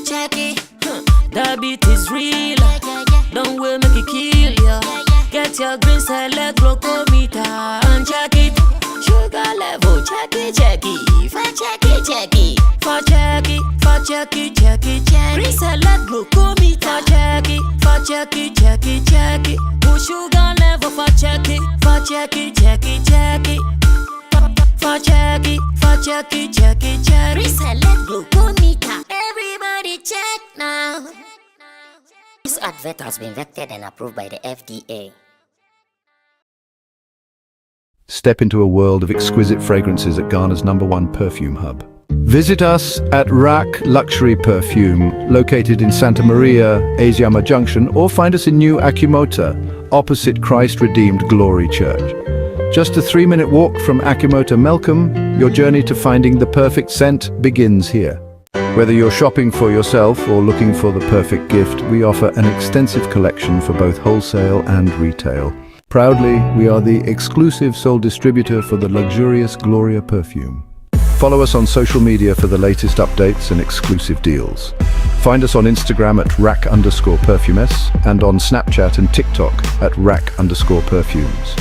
check it. That beat is real. Don't wait, make it kill ya. Get your green select glucometer and check it. Sugar level, check it. For check it. For check it, check it. Green select glucometer. For check it. Push sugar level, for check it. For check it. Reselect glucometer. Everybody check now. This advert has been vetted and approved by the FDA. Step into a world of exquisite fragrances at Ghana's #1 perfume hub. Visit us at Rack Luxury Perfume, located in Santa Maria, Asiama Junction, or find us in New Akimota, opposite Christ Redeemed Glory Church. Just a 3-minute walk from Akimota Melcombe, your journey to finding the perfect scent begins here. Whether you're shopping for yourself or looking for the perfect gift, we offer an extensive collection for both wholesale and retail. Proudly, we are the exclusive sole distributor for the luxurious Gloria perfume. Follow us on social media for the latest updates and exclusive deals. Find us on Instagram at rack_perfumes and on Snapchat and TikTok at rack_perfumes.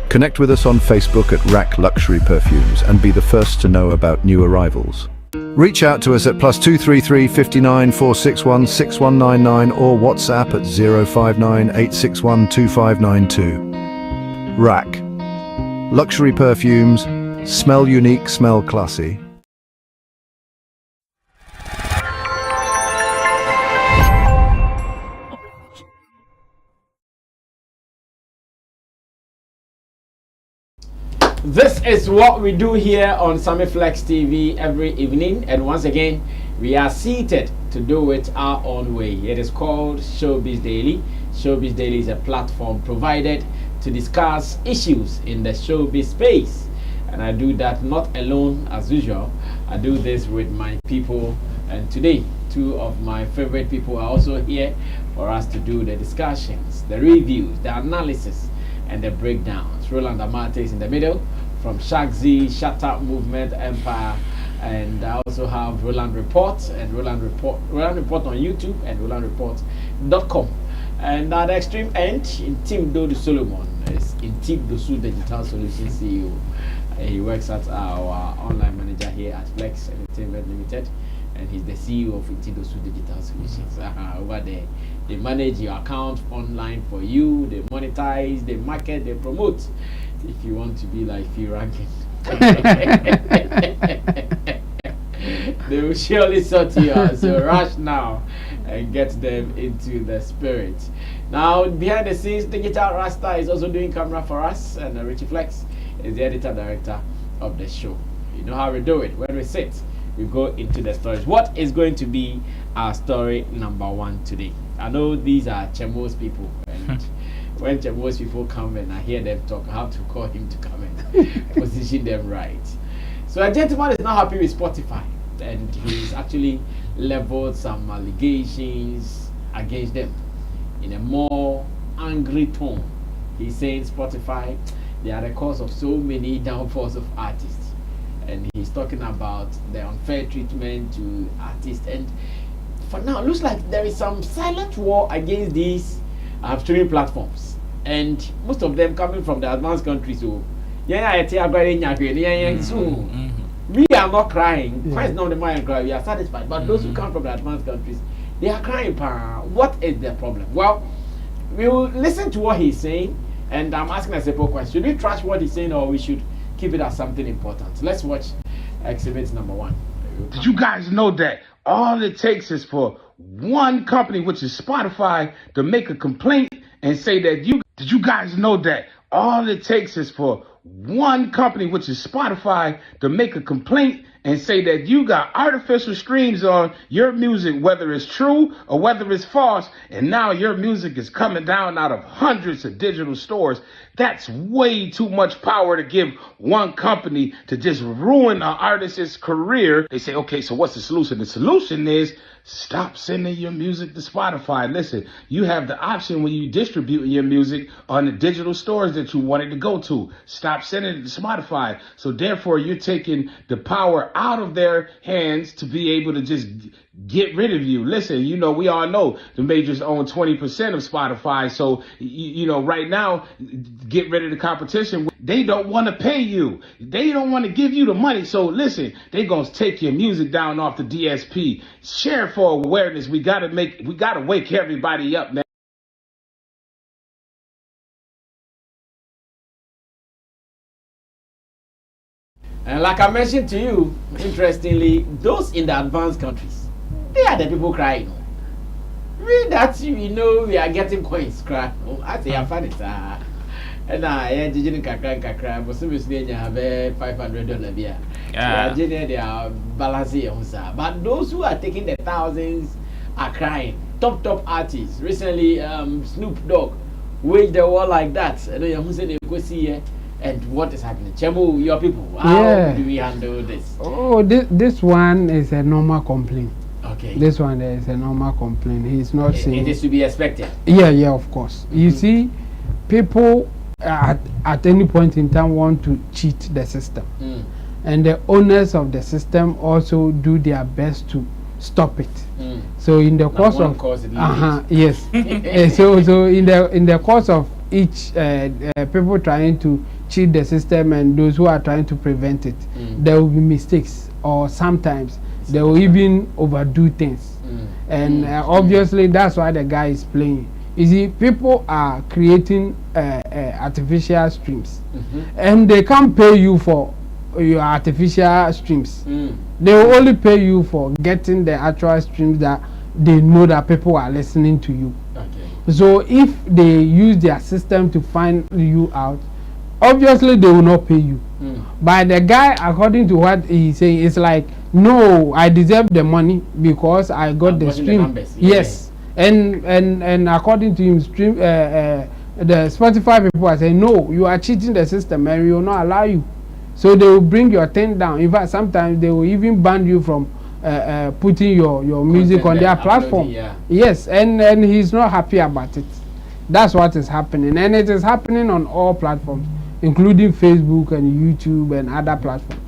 Connect with us on Facebook at Rack Luxury Perfumes and be the first to know about new arrivals. Reach out to us at +233 59 461 6199 or WhatsApp at 059 861 2592. Rack Luxury Perfumes. Smell unique, smell classy. This is what we do here on Sammy Flex TV every evening, and once again we are seated to do it our own way. It is called Showbiz Daily. Showbiz Daily is a platform provided to discuss issues in the showbiz space, and I do that not alone as usual. I do this with my people, and today 2 of my favorite people are also here for us to do the discussions, the reviews, the analysis, and the breakdowns. Roland Amate is in the middle from Shagzy, Shut Up Movement, Empire, and I also have Roland Report and Roland Report on YouTube and RolandReport.com. And at the extreme end, Intim Dodu Solomon is Intim Dosu Digital Solutions CEO. He works as our online manager here at Flex Entertainment Limited, and he's the CEO of Intim Dosu Digital Solutions. Over there, they manage your account online for you, they monetize, they market, they promote. If you want to be like Phil Rankin, they will surely sort you out. So rush now and get them into the spirit. Now, behind the scenes, Digital Rasta is also doing camera for us, and Richie Flex is the editor director of the show. You know how we do it. When we sit, we go into the stories. What is going to be our story number 1 today? I know these are Chemo's people, and when Chemo's people come and I hear them talk, I have to call him to come and position them right. So a gentleman is not happy with Spotify, and he's actually leveled some allegations against them in a more angry tone. He's saying Spotify, they are the cause of so many downfalls of artists, and he's talking about the unfair treatment to artists. And for now, it looks like there is some silent war against these streaming platforms, and most of them coming from the advanced countries. So we are not crying. Quite not the mind cry. We are satisfied. But those who come from the advanced countries, they are crying. What is the problem? Well, we will listen to what he's saying, and I'm asking a simple question: should we trash what he's saying, or we should keep it as something important? Let's watch exhibit number 1. Did you guys know that all it takes is for one company, which is Spotify, to make a complaint and say that you... Did you guys know that all it takes is for one company, which is Spotify, to make a complaint and say that you got artificial streams on your music, whether it's true or whether it's false, and now your music is coming down out of hundreds of digital stores? That's way too much power to give one company to just ruin an artist's career. They say, okay, so what's the solution? The solution is stop sending your music to Spotify. Listen, you have the option when you distribute your music on the digital stores that you wanted to go to. Stop sending it to Spotify. So therefore, you're taking the power out of their hands to be able to just get rid of you. Listen, you know, we all know the majors own 20% of Spotify. So, you know, right now, get rid of the competition. They don't want to pay you. They don't want to give you the money. So listen, they going to take your music down off the DSP. Share for awareness. We got to wake everybody up, man. And like I mentioned to you, interestingly, those in the advanced countries, they are the people crying. Read that, you know, we are getting coins cry. I say I find it. And I didn't cry, but seriously, you have $500 beer. Yeah, they are balancing. But those who are taking the thousands are crying. Top artists. Recently, Snoop Dogg waged the war like that. And you say they go see here. And what is happening? Chemo, your people, how do we handle this? Oh, this one is a normal complaint. Okay. This one is a normal complaint. He's not saying... It is to be expected. Yeah, of course. You see, people at any point in time want to cheat the system. And the owners of the system also do their best to stop it. So in the course of... yes. So in the course of each people trying to cheat the system and those who are trying to prevent it, there will be mistakes, or sometimes they will even overdo things. And obviously that's why the guy is playing. You see, people are creating artificial streams, and they can't pay you for your artificial streams. They will only pay you for getting the actual streams that they know that people are listening to you. So if they use their system to find you out, obviously they will not pay you. But the guy, according to what he's saying, is like, no, I deserve the money because I got the stream. Yes. And according to him, stream the Spotify people are saying, no, you are cheating the system and we will not allow you. So they will bring your thing down. In fact, sometimes they will even ban you from putting your music on their platform. Yes, and he's not happy about it. That's what is happening, and it is happening on all platforms, including Facebook and YouTube and other platforms.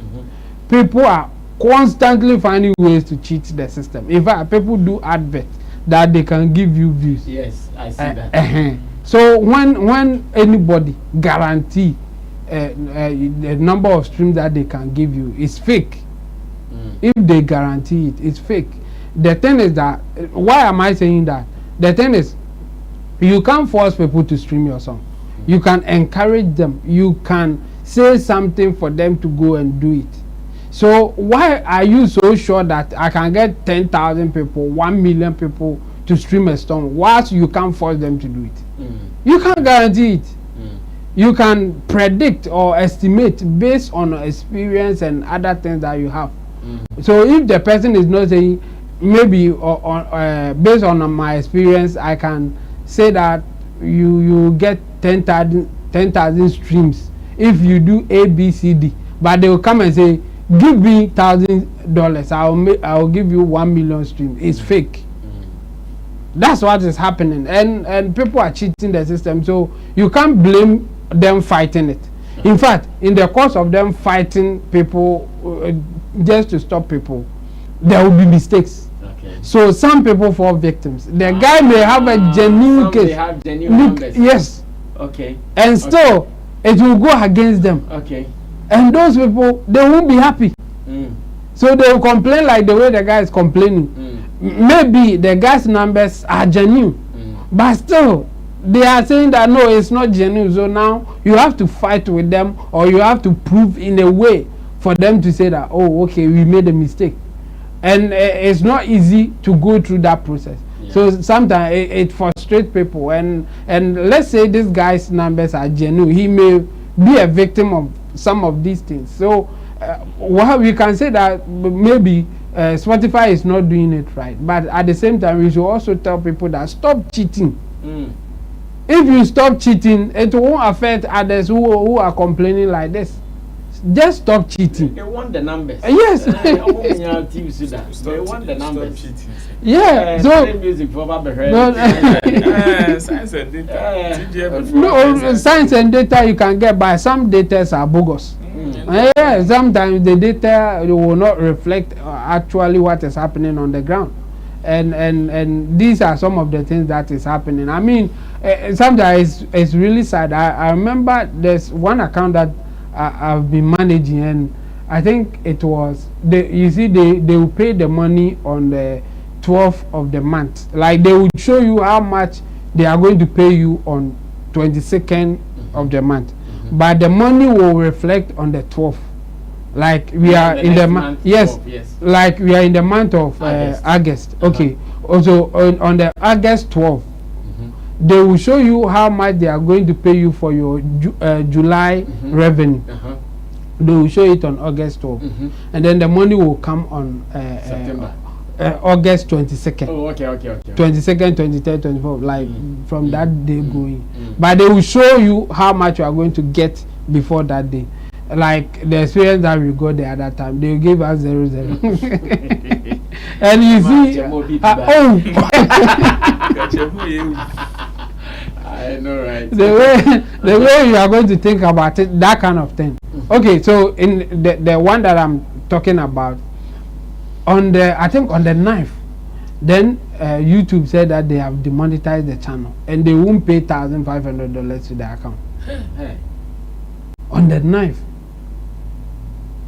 People are constantly finding ways to cheat the system. In fact, people do adverts that they can give you views. Yes, I see that. So when anybody guarantee the number of streams that they can give you, is fake. If they guarantee it, it's fake. The thing is that, why am I saying that? The thing is, you can't force people to stream your song. You can encourage them. You can say something for them to go and do it. So why are you so sure that I can get 10,000 people, 1 million people to stream a song, whilst you can't force them to do it? You can't guarantee it. You can predict or estimate based on experience and other things that you have. So if the person is not saying, maybe based on my experience, I can say that you get 10,000 streams if you do A, B, C, D. But they will come and say, give me $1,000, I'll give you 1 million streams. It's fake. That's what is happening, and people are cheating the system. So you can't blame them fighting it. In fact, in the course of them fighting people just to stop people, there will be mistakes. So some people fall victims. The guy may have a genuine case. They have genuine numbers. Yes. And still, it will go against them. And those people, they won't be happy. So they will complain like the way the guy is complaining. Maybe the guy's numbers are genuine, but still, they are saying that no, it's not genuine. So now you have to fight with them, or you have to prove in a way for them to say that, oh, okay, we made a mistake. And it's not easy to go through that process. So sometimes it frustrates people. And let's say this guy's numbers are genuine. He may be a victim of some of these things. So well, we can say that maybe Spotify is not doing it right. But at the same time, we should also tell people that stop cheating. If you stop cheating, it won't affect others who are complaining like this. Just stop cheating. They want the numbers. Yes. They want the numbers. Stop cheating. Yeah. So music for science and data. No, science and data you can get, but some data are bogus. Yeah, sometimes the data will not reflect actually what is happening on the ground. And these are some of the things that is happening. I mean, sometimes it's really sad. I remember there's one account that I've been managing, and I think it was you see they will pay the money on the 12th of the month. Like they will show you how much they are going to pay you on 22nd of the month, but the money will reflect on the 12th. Like we are in the month, yes, like we are in the month of August. Okay, also on the August 12th, they will show you how much they are going to pay you for your July revenue. They will show it on August 12th, and then the money will come on September. August 22nd. Oh, okay. 22nd, 23rd, 24th, like from that day going. But they will show you how much you are going to get before that day. Like the experience that we got the other time, they will give us 0. And you see, I know, right? The way you are going to think about it, that kind of thing. Okay, so in the one that I'm talking about, on the I think on the 9th, then YouTube said that they have demonetized the channel and they won't pay $1,500 to the account. On the 9th,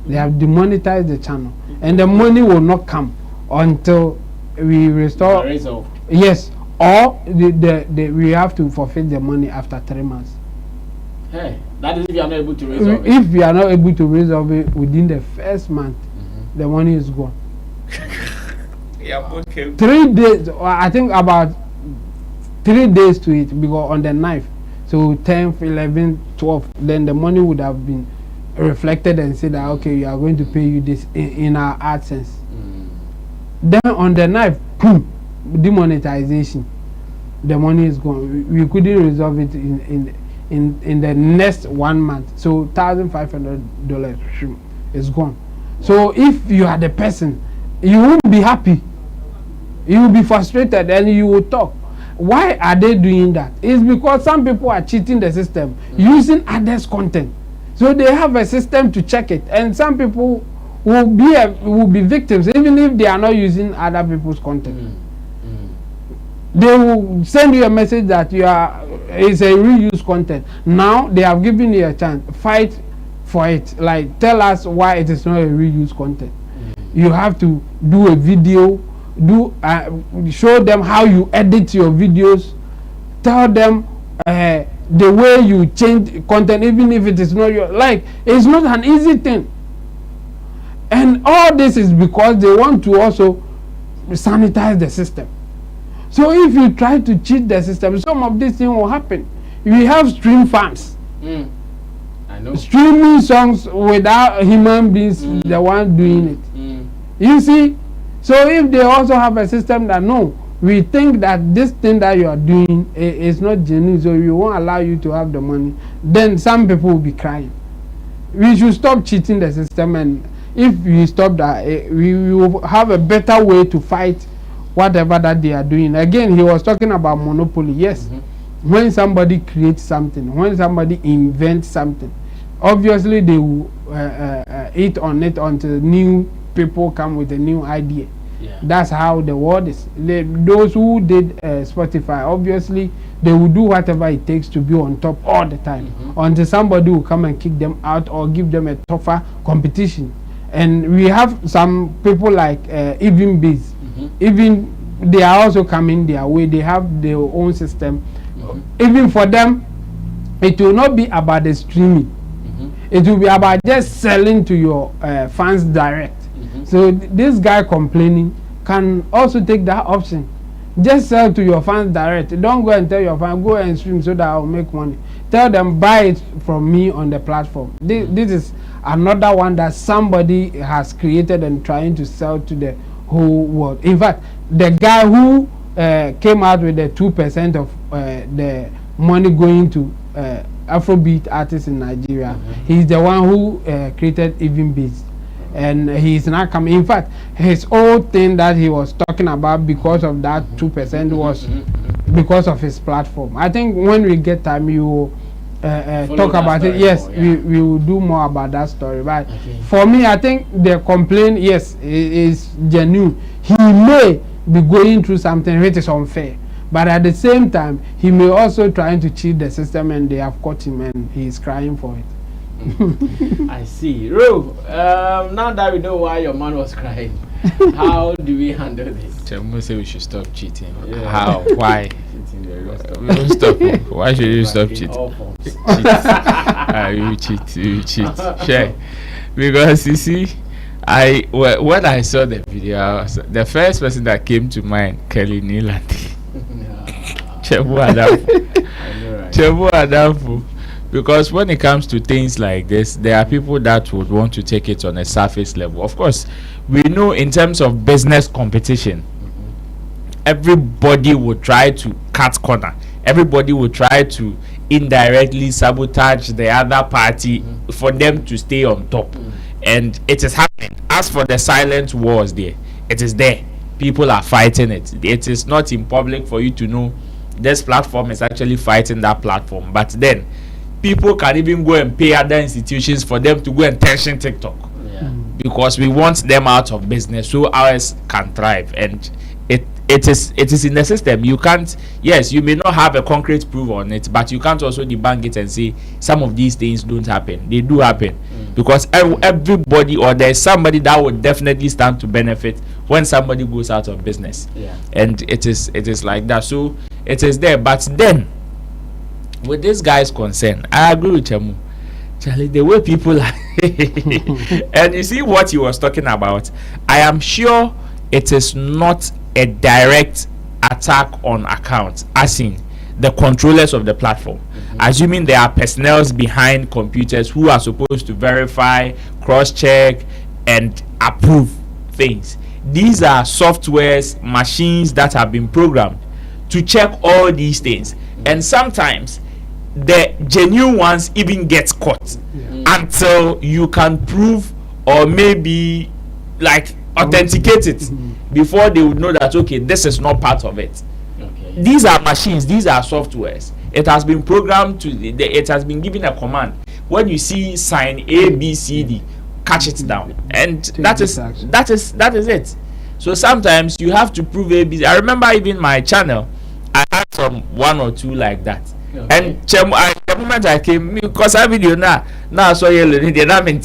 they have demonetized the channel, and the money will not come until we restore. Yes, or we have to forfeit the money after 3 months. Hey, that is if you are not able to resolve it. If we are not able to resolve it within the first month, the money is gone. Yeah, okay. 3 days, I think about 3 days to it, because on the 9th, so 10th, 11th, 12th, then the money would have been reflected and said that okay, you are going to pay you this in our AdSense. Then on the 9th, boom, demonetization. The money is gone. We couldn't resolve it in the next 1 month. So $1,500 is gone. So if you are the person, you won't be happy. You will be frustrated and you will talk. Why are they doing that? It's because some people are cheating the system using others' content. So they have a system to check it, and some people will be victims even if they are not using other people's content. They will send you a message that it's a reuse content. Now they have given you a chance. Fight for it. Like tell us why it is not a reuse content. You have to do a video. Show them how you edit your videos. Tell them the way you change content, even if it is not your it's not an easy thing. And all this is because they want to also sanitize the system. So if you try to cheat the system, some of these things will happen. We have stream fans. I know. Streaming songs without human beings, the one doing it. You see? So if they also have a system that no, we think that this thing that you are doing is not genuine, so we won't allow you to have the money, then some people will be crying. We should stop cheating the system, and if we stop that, we will have a better way to fight whatever that they are doing. Again, he was talking about monopoly. Yes, when somebody creates something, when somebody invents something, obviously they will eat on it until new people come with a new idea. That's how the world is. Those who did Spotify, obviously they will do whatever it takes to be on top all the time until somebody will come and kick them out or give them a tougher competition. And we have some people like even Biz. Even they are also coming their way. They have their own system. Even for them, it will not be about the streaming. It will be about just selling to your fans direct. So this guy complaining can also take that option. Just sell to your fans direct. Don't go and tell your fans, go and stream so that I'll make money. Tell them, buy it from me on the platform. This is another one that somebody has created and trying to sell to the whole world. In fact, the guy who came out with the 2% of the money going to Afrobeat artists in Nigeria, he's the one who created Even Beats. And he's not coming. In fact, his old thing that he was talking about because of that 2% was because of his platform. I think when we get time, you will talk about it. Yes, we will do more about that story. But for me, I think the complaint, yes, is genuine. He may be going through something which is unfair, but at the same time, he may also trying to cheat the system, and they have caught him, and he is crying for it. I see. Ro, now that we know why your man was crying, how do we handle this? Chemo say we should stop cheating. Yeah. How? Why? We don't stop. Why should you stop cheating? You cheat. Sure. Because you see, when I saw the video, the first person that came to mind, Kelly Nealandi. Chemo Adafu. Because when it comes to things like this, there are people that would want to take it on a surface level. Of course, we know in terms of business competition, everybody would try to cut corner. Everybody would try to indirectly sabotage the other party for them to stay on top. And it is happening. As for the silent wars there, it is there. People are fighting it. It is not in public for you to know this platform is actually fighting that platform. But then, people can even go and pay other institutions for them to go and tension TikTok. Because we want them out of business so ours can thrive. And it is in the system. You can't, yes, you may not have a concrete proof on it, but you can't also debunk it and say some of these things don't happen. They do happen. Because everybody, or there's somebody that would definitely stand to benefit when somebody goes out of business. And it is like that. So it is there. But then, with this guy's concern, I agree with Chemu. Charlie, the way people are and you see what he was talking about, I am sure it is not a direct attack on accounts, as in the controllers of the platform. Assuming there are personnel behind computers who are supposed to verify, cross-check, and approve things. These are softwares, machines that have been programmed to check all these things. And sometimes the genuine ones even get caught until you can prove or maybe like authenticate it before they would know that okay, this is not part of it. These are machines, these are softwares. It has been programmed to it has been given a command. When you see sign A, B, C, D, catch it down, and that is it. So sometimes you have to prove A, B. I remember even my channel, I had some one or two like that. And the moment I came, because I video now I saw you learning the and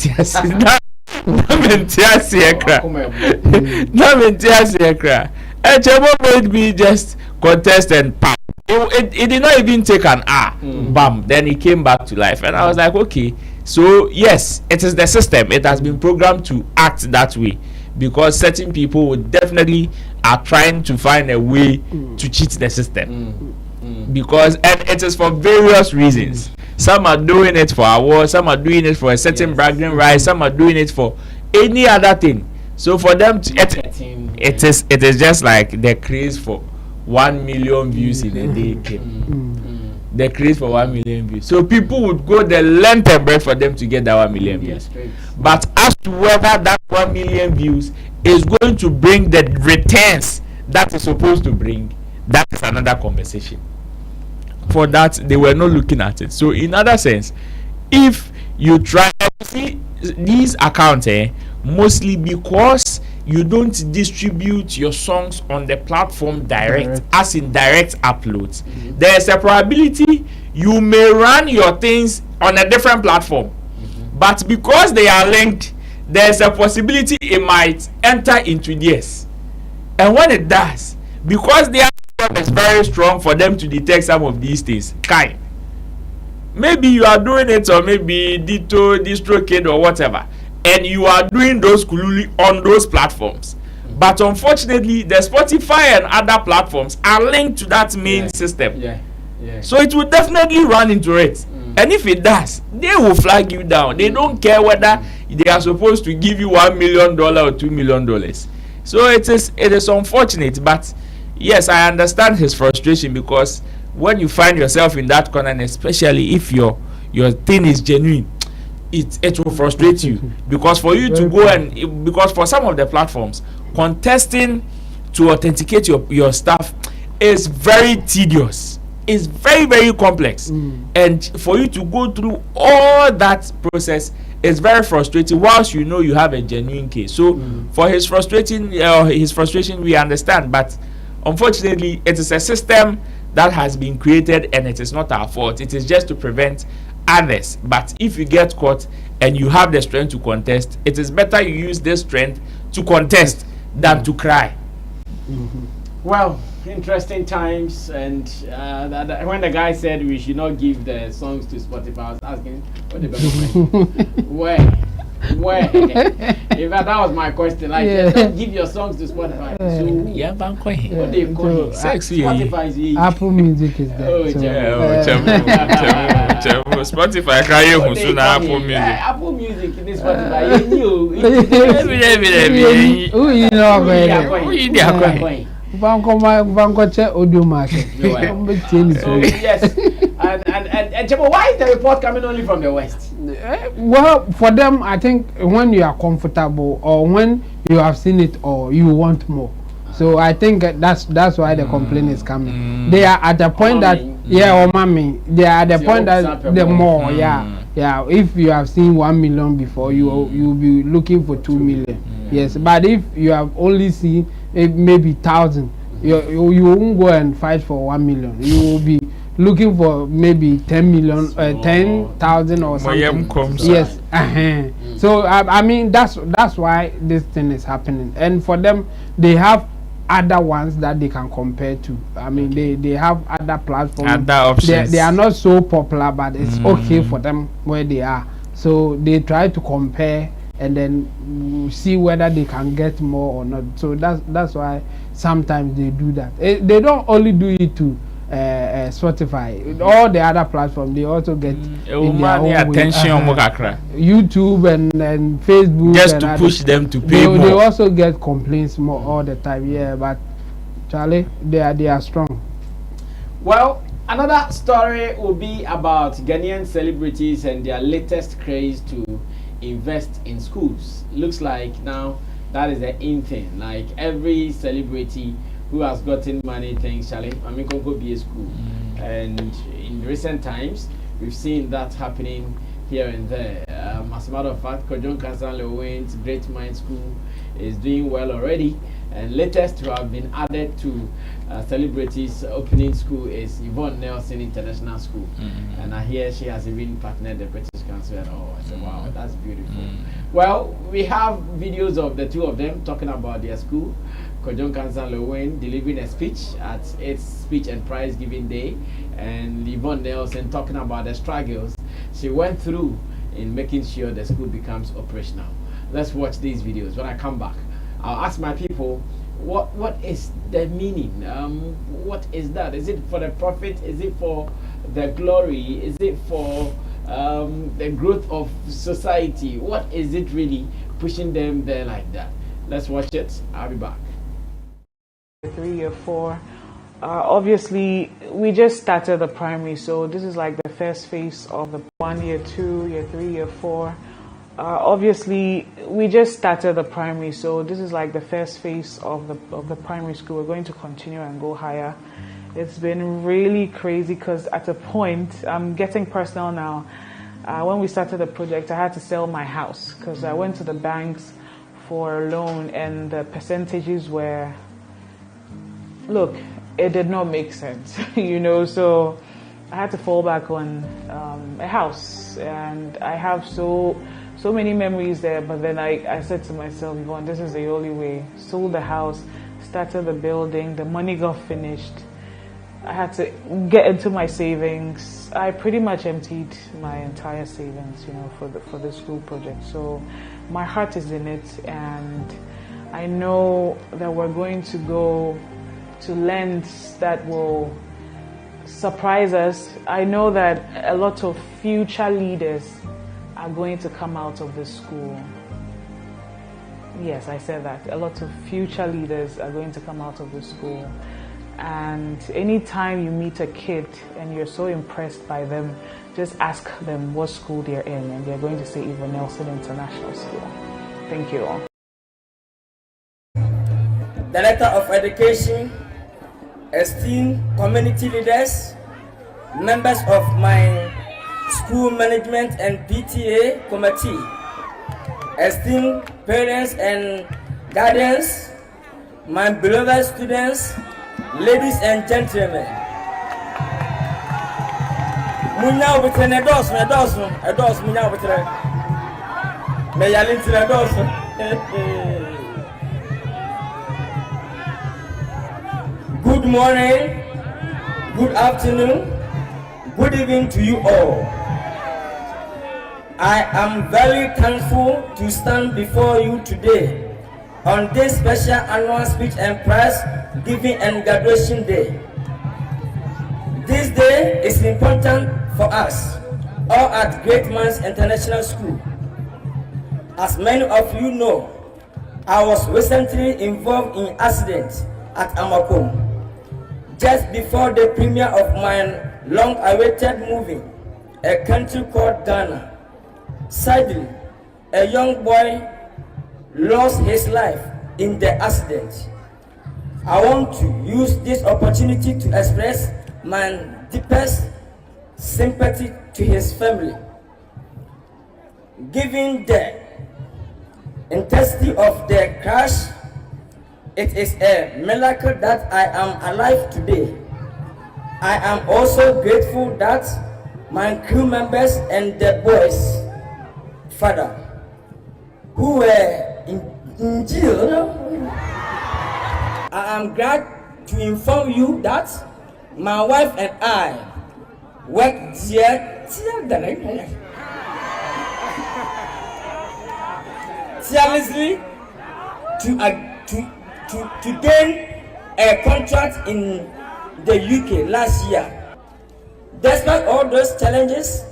Chemo made me just contest and pam. It did not even take an bam. Then it came back to life, and I was like, okay. So yes, it is the system. It has been programmed to act that way because certain people would definitely are trying to find a way to cheat the system. Because and it is for various reasons. Some are doing it for awards, some are doing it for a certain bragging rights, some are doing it for any other thing. So for them to it is just like the craze for 1 million views in a day came. The craze for 1 million views. So people would go the length and breadth for them to get that 1 million views. But as to whether that 1 million views is going to bring the returns that is supposed to bring, that is another conversation. For that, they were not looking at it. So in other sense, if you try to see these accounts, mostly because you don't distribute your songs on the platform direct. As in direct uploads, there's a probability you may run your things on a different platform, but because they are linked, there's a possibility it might enter into theirs. And when it does, because their system is very strong for them to detect some of these things, maybe you are doing it, or maybe DistroKid or whatever, and you are doing those kululi on those platforms. But unfortunately, the Spotify and other platforms are linked to that main system. So it will definitely run into it. And if it does, they will flag you down. They don't care whether they are supposed to give you $1 million or $2 million. So it is unfortunate, but yes, I understand his frustration, because when you find yourself in that corner, and especially if your thing is genuine, it will frustrate you. Because for you to go and because for some of the platforms, contesting to authenticate your stuff is very tedious. is very, very complex. And for you to go through all that process is very frustrating, whilst you know you have a genuine case. So for his frustration, we understand, but unfortunately it is a system that has been created and it is not our fault. It is just to prevent others. But if you get caught and you have the strength to contest, it is better you use this strength to contest than to cry. Well, interesting times, and when the guy said we should not give the songs to Spotify, I was asking what the where? In fact, that was my question. Like, don't give your songs to Spotify. So, what they call it? Sexy. Spotify is Apple Music is there. Oh, Spotify cry you soon Apple Music. Apple Music in this Spotify. You know, Banco check audio market. So yes, and Chebo, why is the report coming only from the West? Well, for them, I think when you are comfortable or when you have seen it or you want more. So I think that's why the complaint is coming. They are at the point that they are at the point that the more if you have seen 1 million before, you'll be looking for 2 million. Yes, but if you have only seen maybe 1,000, you won't go and fight for 1 million. You will be looking for maybe 10 million, 10,000 or something. Yes. So I mean that's why this thing is happening. And for them, they have other ones that they can compare to. I mean, they have other platforms. Other options. They are not so popular, but it's okay for them where they are. So they try to compare and then see whether they can get more or not. So that's why sometimes they do that. They don't only do it to Spotify. All the other platforms, they also get in their own attention way. YouTube and Facebook. Just to push them to pay more. They also get complaints more all the time. Yeah, but Charlie, they are strong. Well, another story will be about Ghanaian celebrities and their latest craze to invest in schools. Looks like now that is the in thing. Like every celebrity who has gotten money thinks, Charlie, I'm going to be a school. And in recent times, we've seen that happening here and there. As a matter of fact, Kojon Kansan Lilwyn's Great Mind School is doing well already. And latest who have been added to celebrities opening school is Yvonne Nelson International School. And I hear she has even partnered the British Council and all. I said, wow, that's beautiful. Well, we have videos of the two of them talking about their school. Kojon Kansan Lilwyn delivering a speech at its speech and prize giving day, and Yvonne Nelson talking about the struggles she went through in making sure the school becomes operational. Let's watch these videos. When I come back, I'll ask my people, what is the meaning? What is that? Is it for the profit? Is it for the glory? Is it for the growth of society? What is it really pushing them there like that? Let's watch it. I'll be back. 3 year 4. Obviously, we just started the primary, so this is like the first phase of the 1 year 2 year 3 year 4. Obviously, we just started the primary, so this is like the first phase of the primary school. We're going to continue and go higher. It's been really crazy because at a point, I'm getting personal now. When we started the project, I had to sell my house because I went to the banks for a loan and the percentages were, look, it did not make sense, you know, so I had to fall back on a house, and I have so many memories there. But then I said to myself, Yvonne, this is the only way. Sold the house, started the building, the money got finished. I had to get into my savings. I pretty much emptied my entire savings, you know, for the school project. So my heart is in it, and I know that we're going to go to lengths that will surprise us. I know that a lot of future leaders are going to come out of this school. Yes, I said that. A lot of future leaders are going to come out of this school. And anytime you meet a kid and you're so impressed by them, just ask them what school they're in, and they're going to say Yvonne Nelson International School. Thank you all. Director of Education, esteemed community leaders, members of my school management and PTA committee, esteemed parents and guardians, my beloved students, ladies and gentlemen. Munya obitre edos munya obitre. Me yalintre edos. Good morning, good afternoon, good evening to you all. I am very thankful to stand before you today on this special annual speech and prize giving and graduation day. This day is important for us all at Great Minds International School. As many of you know, I was recently involved in accident at Amakom just before the premiere of my long-awaited movie, A Country Called Ghana. Sadly, a young boy lost his life in the accident. I want to use this opportunity to express my deepest sympathy to his family. Given the intensity of the crash, it is a miracle that I am alive today. I am also grateful that my crew members and the boys' father, who were in jail, I am glad to inform you that my wife and I worked tirelessly to gain a contract in the UK last year. Despite all those challenges,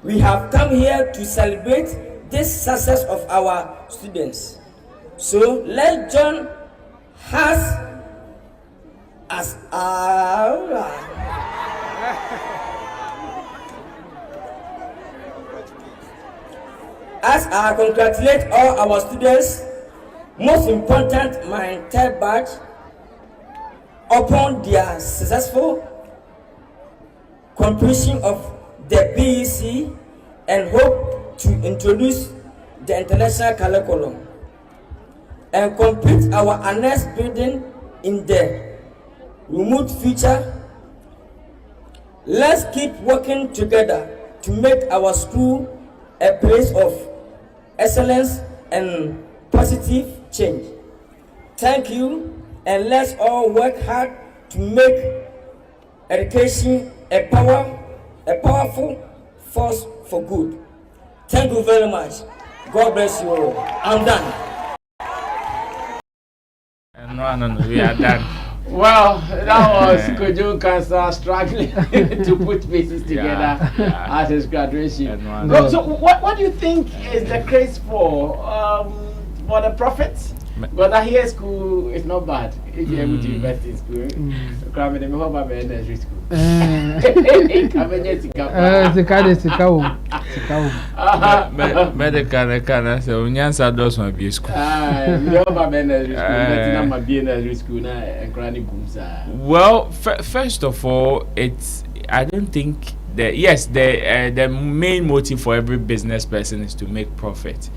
we have come here to celebrate this success of our students. So let's join hands as I congratulate all our students, most important my entire batch, upon their successful completion of the BEC and hope to introduce the international curriculum and complete our annex building in the remote future. Let's keep working together to make our school a place of excellence and positive change. Thank you, and let's all work hard to make education a powerful force for good. Thank you very much. God bless you all. I'm done. No, we are done. Well, that was Kojo Kansa struggling to put pieces together at his graduation. So, what do you think is the craze for the prophets? But I hear school is not bad if you're able to invest in school. Cram in the nursery school. Medical, so Nyansa does not be school. Well, first of all, I don't think that, yes, the main motive for every business person is to make profit.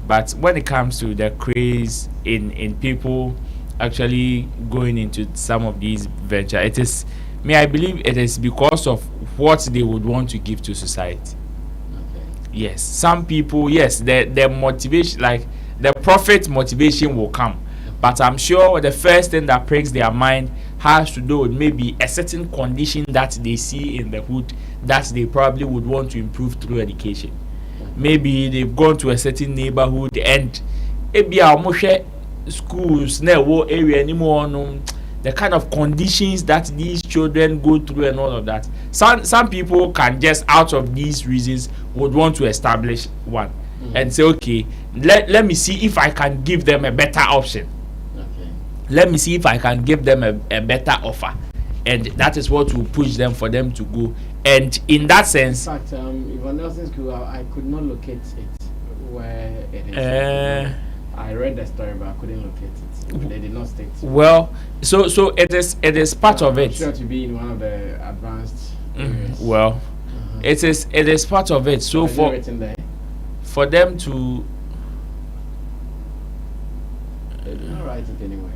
But when it comes to the craze in people actually going into some of these ventures, I believe it is because of what they would want to give to society. Okay. Yes, some people, yes, the motivation, like the profit motivation will come. But I'm sure the first thing that pricks their mind has to do with maybe a certain condition that they see in the hood that they probably would want to improve through education. Maybe they've gone to a certain neighborhood and maybe our schools never area anymore. The kind of conditions that these children go through and all of that. Some people can just out of these reasons would want to establish one and say, okay, let me see if I can give them a better option. Okay. Let me see if I can give them a better offer. And that is what will push them for them to go. And in that sense, in fact, Yvonne Nelson's school, I could not locate it where it is. I read the story, but I couldn't locate it. They did not state. Well, so it is part of it. I'm sure to be in one of the advanced areas. Well, it is part of it. So for them to write it anyway.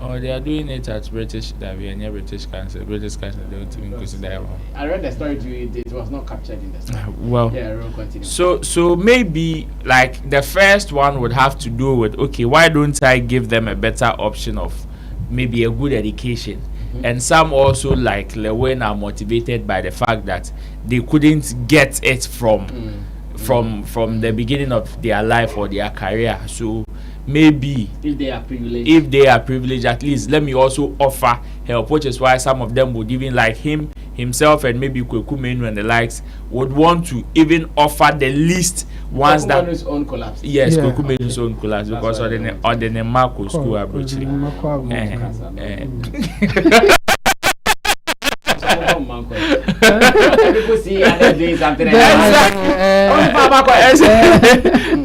Oh, they are doing it at British British Council. British Council, they don't even consider. I read the story to you. It was not captured in the story. Well, yeah, we'll continue. So maybe like the first one would have to do with, okay, why don't I give them a better option of maybe a good education? And some also like Lilwyn are motivated by the fact that they couldn't get it from the beginning of their life or their career. So maybe if they are privileged, at least let me also offer help, which is why some of them would even like himself and maybe Kweku Menu and the likes would want to even offer the least ones that Menu's own collapse. Yes, Kweku Menu's own collapse because of the Marco school abruptly. People see other doing something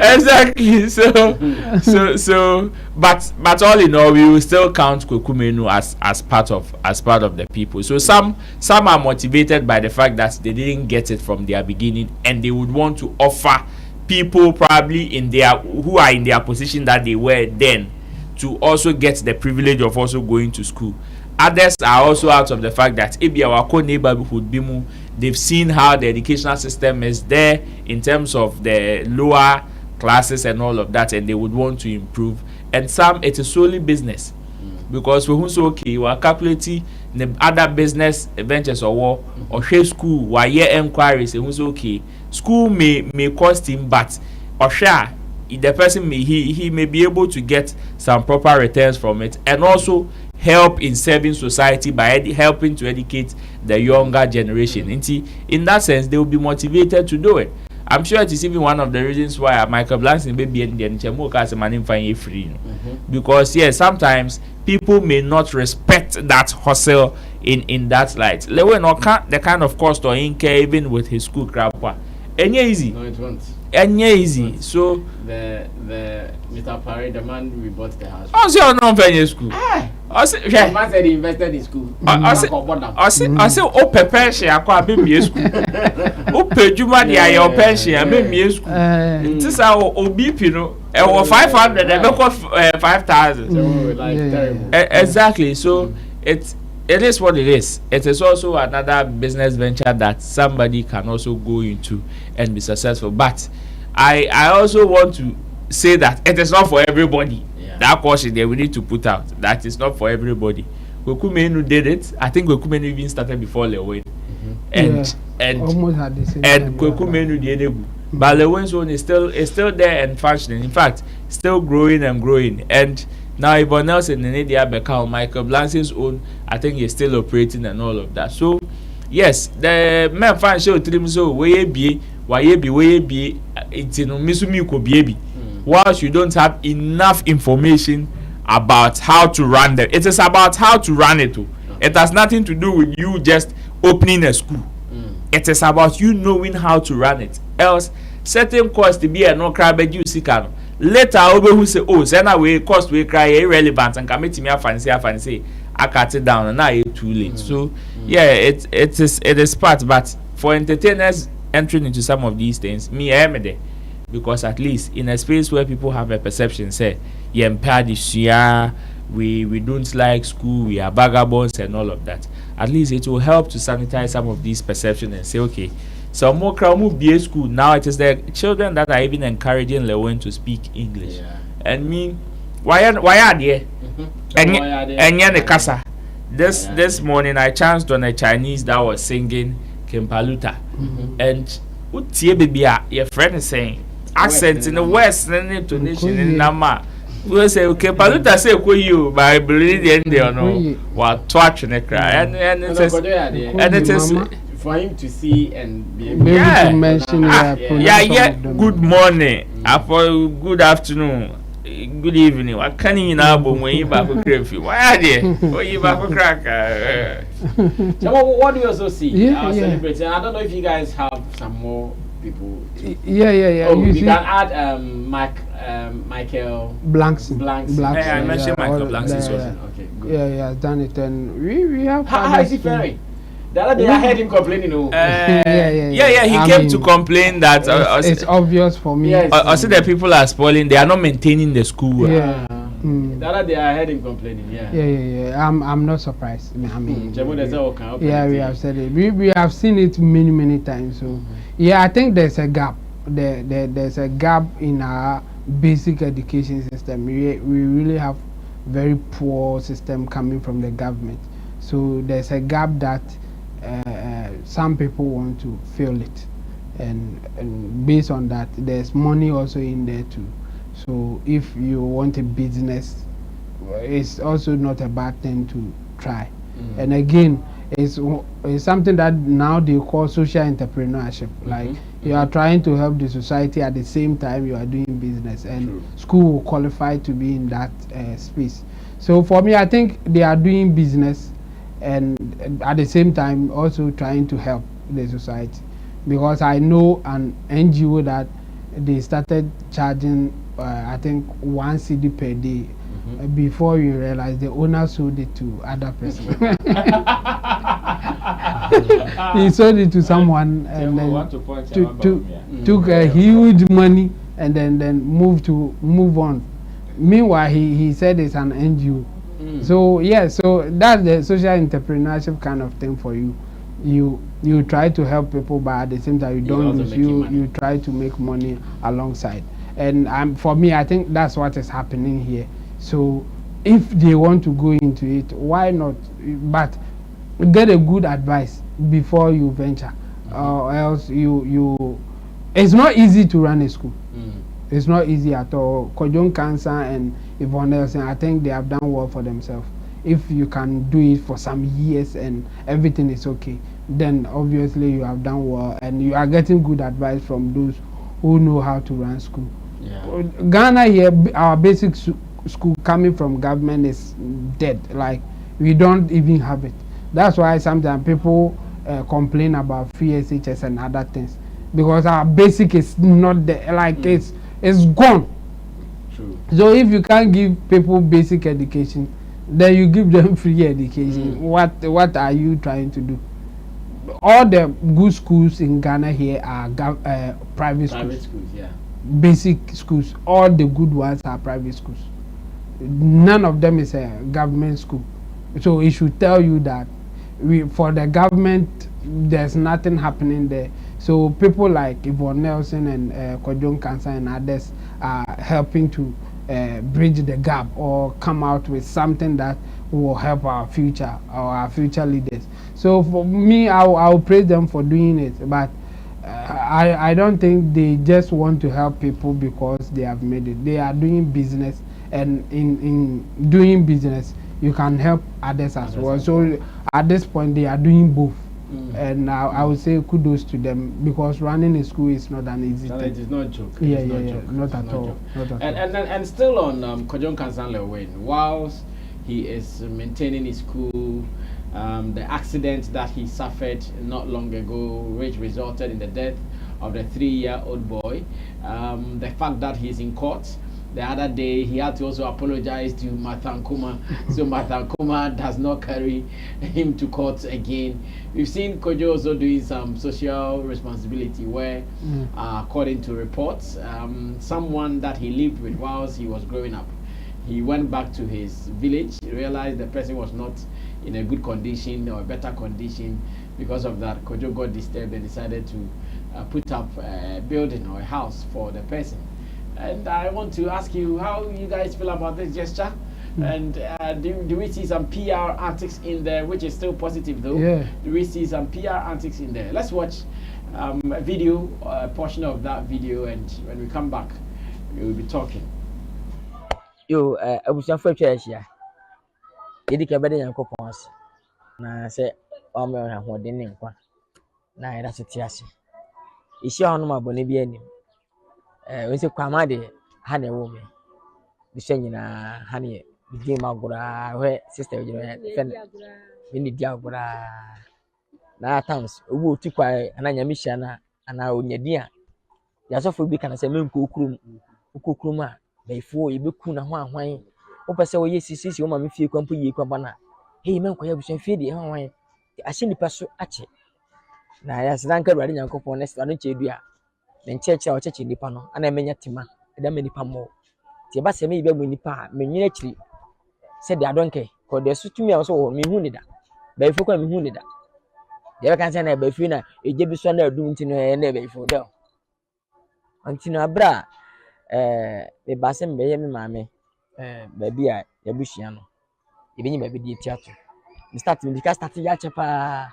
exactly. So but all in all, we will still count Kweku Menu as part of the people. So some are motivated by the fact that they didn't get it from their beginning, and they would want to offer people probably who are in their position that they were then to also get the privilege of also going to school. Others are also out of the fact that maybe our neighborhood Bimu, they've seen how the educational system is there in terms of the lower classes and all of that, and they would want to improve. And some, it is solely business, because we who say okay, we are calculating the other business ventures or school, why year enquiries, and we say okay, school may cost him, but or share the person he may be able to get some proper returns from it, and also help in serving society by helping to educate the younger generation. In that sense, they will be motivated to do it. I'm sure it is even one of the reasons why Michael Blansing baby and the Nchemoka as a man in free. Because yes, sometimes people may not respect that hustle in that light. Lilwyn no the kind of cost or income even with his school crap. And easy. No, it won't. And easy. So the Mr. Parry, the man we bought the house. I say no pay school. The man said he invested in school. I say o pension akwa be me school. O pejuma dia your pension be me school. It is our OBP no. E wo 500 e be ko 5,000. Like terrible. Exactly. So it is what it is. It is also another business venture that somebody can also go into and be successful. But I also want to say that it is not for everybody. That caution there we need to put out. That is not for everybody. Kweku Menu did it. I think Kweku Menu even started before Lilwyn. And almost had the same Kweku Menu did it. But Lilwyn's own is still there and functioning. In fact, still growing and growing. And now Yvonne Nelson and Nadia Beckham, Michael Blansing's own, I think is still operating and all of that. So yes, the men fan show trim so why be it's no misumi ko be. Whilst you don't have enough information about how to run them, it is about how to run it too. It has nothing to do with you just opening a school. It is about you knowing how to run it. Else certain cost to be a no crab you see can later over who say oh send away cost we cry irrelevant and can make me fancy I cut it down and now it's too late. So yeah, it is part, but for entertainers entering into some of these things, me I am there. Because at least in a space where people have a perception, say, we don't like school, we are vagabonds and all of that. At least it will help to sanitize some of these perceptions and say, okay, so more crowd move be school. Now it is the children that are even encouraging Lilwyn to speak English. And me, why are they? And the casa. This morning I chanced on a Chinese that was singing Kimpaluta. And baby, your friend is saying accent in the West and intonation in Nama. We say okay, Paluta say you by believing the end no what touch and cry and it is for him to see and be able to mention good morning, good afternoon, good evening. What can you now when you back with curfew? Why are they? Oh, you back with cracker. So what do you also see? Celebrating. I don't know if you guys have some more people. Yeah. Oh, we can add Mike Michael Blankson. I mentioned Michael Blankson. Okay, good. Yeah, he has done it, and we have. How is he faring? The other day I heard him complaining. He came to complain that it's obvious for me. Yes. Also, the people are spoiling. They are not maintaining the school. Yeah. The other day I heard him complaining. Yeah. I'm not surprised. I mean, we have said it. We have seen it many times. So yeah, I think there's a gap. There's a gap in our basic education system. We really have very poor system coming from the government. So there's a gap that some people want to fill it, and based on that, there's money also in there too. So if you want a business, it's also not a bad thing to try. And again, it's something that now they call social entrepreneurship. Like you are trying to help the society at the same time you are doing business, and school will qualify to be in that space. So for me, I think they are doing business and at the same time also trying to help the society, because I know an NGO that they started charging I think 1 CD per day. Before you realize the owner sold it to other person. He sold it to someone and then took a huge money and then move on. Meanwhile, he said it's an NGO. So so that's the social entrepreneurship kind of thing for you. You try to help people, but at the same time you don't lose. You try to make money alongside. And for me, I think that's what is happening here. So if they want to go into it, why not? But get a good advice before you venture, or else you. It's not easy to run a school. It's not easy at all. Kojon Cancer and Yvonne, I think they have done well for themselves. If you can do it for some years and everything is okay, then obviously you have done well and you are getting good advice from those who know how to run school. Ghana here, our basic school coming from government is dead. Like we don't even have it. That's why sometimes people complain about free SHS and other things, because our basic is not there. Like it's gone. True. So if you can't give people basic education, then you give them free education. What are you trying to do? All the good schools in Ghana here are private schools. Basic schools. All the good ones are private schools. None of them is a government school. So it should tell you that for the government, there's nothing happening there. So people like Yvonne Nelson and Kojon Cancer and others are helping to bridge the gap or come out with something that will help our future or our future leaders. So for me, I'll praise them for doing it, but I don't think they just want to help people because they have made it. They are doing business, and in doing business, you can help others as well. So at this point, they are doing both. And I would say kudos to them, because running a school is not an easy thing. It is not a joke. Not at all. And still on Kojon Cancer Lilwyn, whilst he is maintaining his school, the accident that he suffered not long ago, which resulted in the death of the 3-year-old boy, the fact that he's in court. The other day, he had to also apologize to Martha Nkuma, so Martha Nkuma does not carry him to court again. We've seen Kojo also doing some social responsibility where, according to reports, someone that he lived with whilst he was growing up, he went back to his village, realized the person was not in a good condition or a better condition. Because of that, Kojo got disturbed and decided to put up a building or a house for the person. And I want to ask you how you guys feel about this gesture. And do we see some PR antics in there, which is still positive though? Yeah. Do we see some PR antics in there? Let's watch a video, a portion of that video, and when we come back, we will be talking. Yo, I was afraid to share. Yedi kabede yanko ponse. Na se o me on ahoden ne nkwa. Na ira seti ase. Ishi hono mabone bi anim. We say kwama de ha na wo me. Bi nyina ha ne di magura we sister we fen ni di agura. Na times owo otukwa ananya mihia na ana onyadi a. Ya sofo bi kana se menko okurum. Ukokroma, before you be kuna wine. Opa say, yes, is your mammy feel compu ye kwabana. Hey, man, kwa bush and feed the wine. I seen the passo ache. Na ya sidanka ready yanko for next one chedua. Then church or church in the panel, and I mean yatima, and then many pamo. Tiba se me be winipa, me actually said I don't care, for the suit to me also me who need that. Before me who need that. The can say na before na e je bi so na adum ti no e na before there. Anti no abra me ba se me ye me maame ba bi a ya buhia no. E bi nyi ba bi di theater. Me start me ka start ya chepa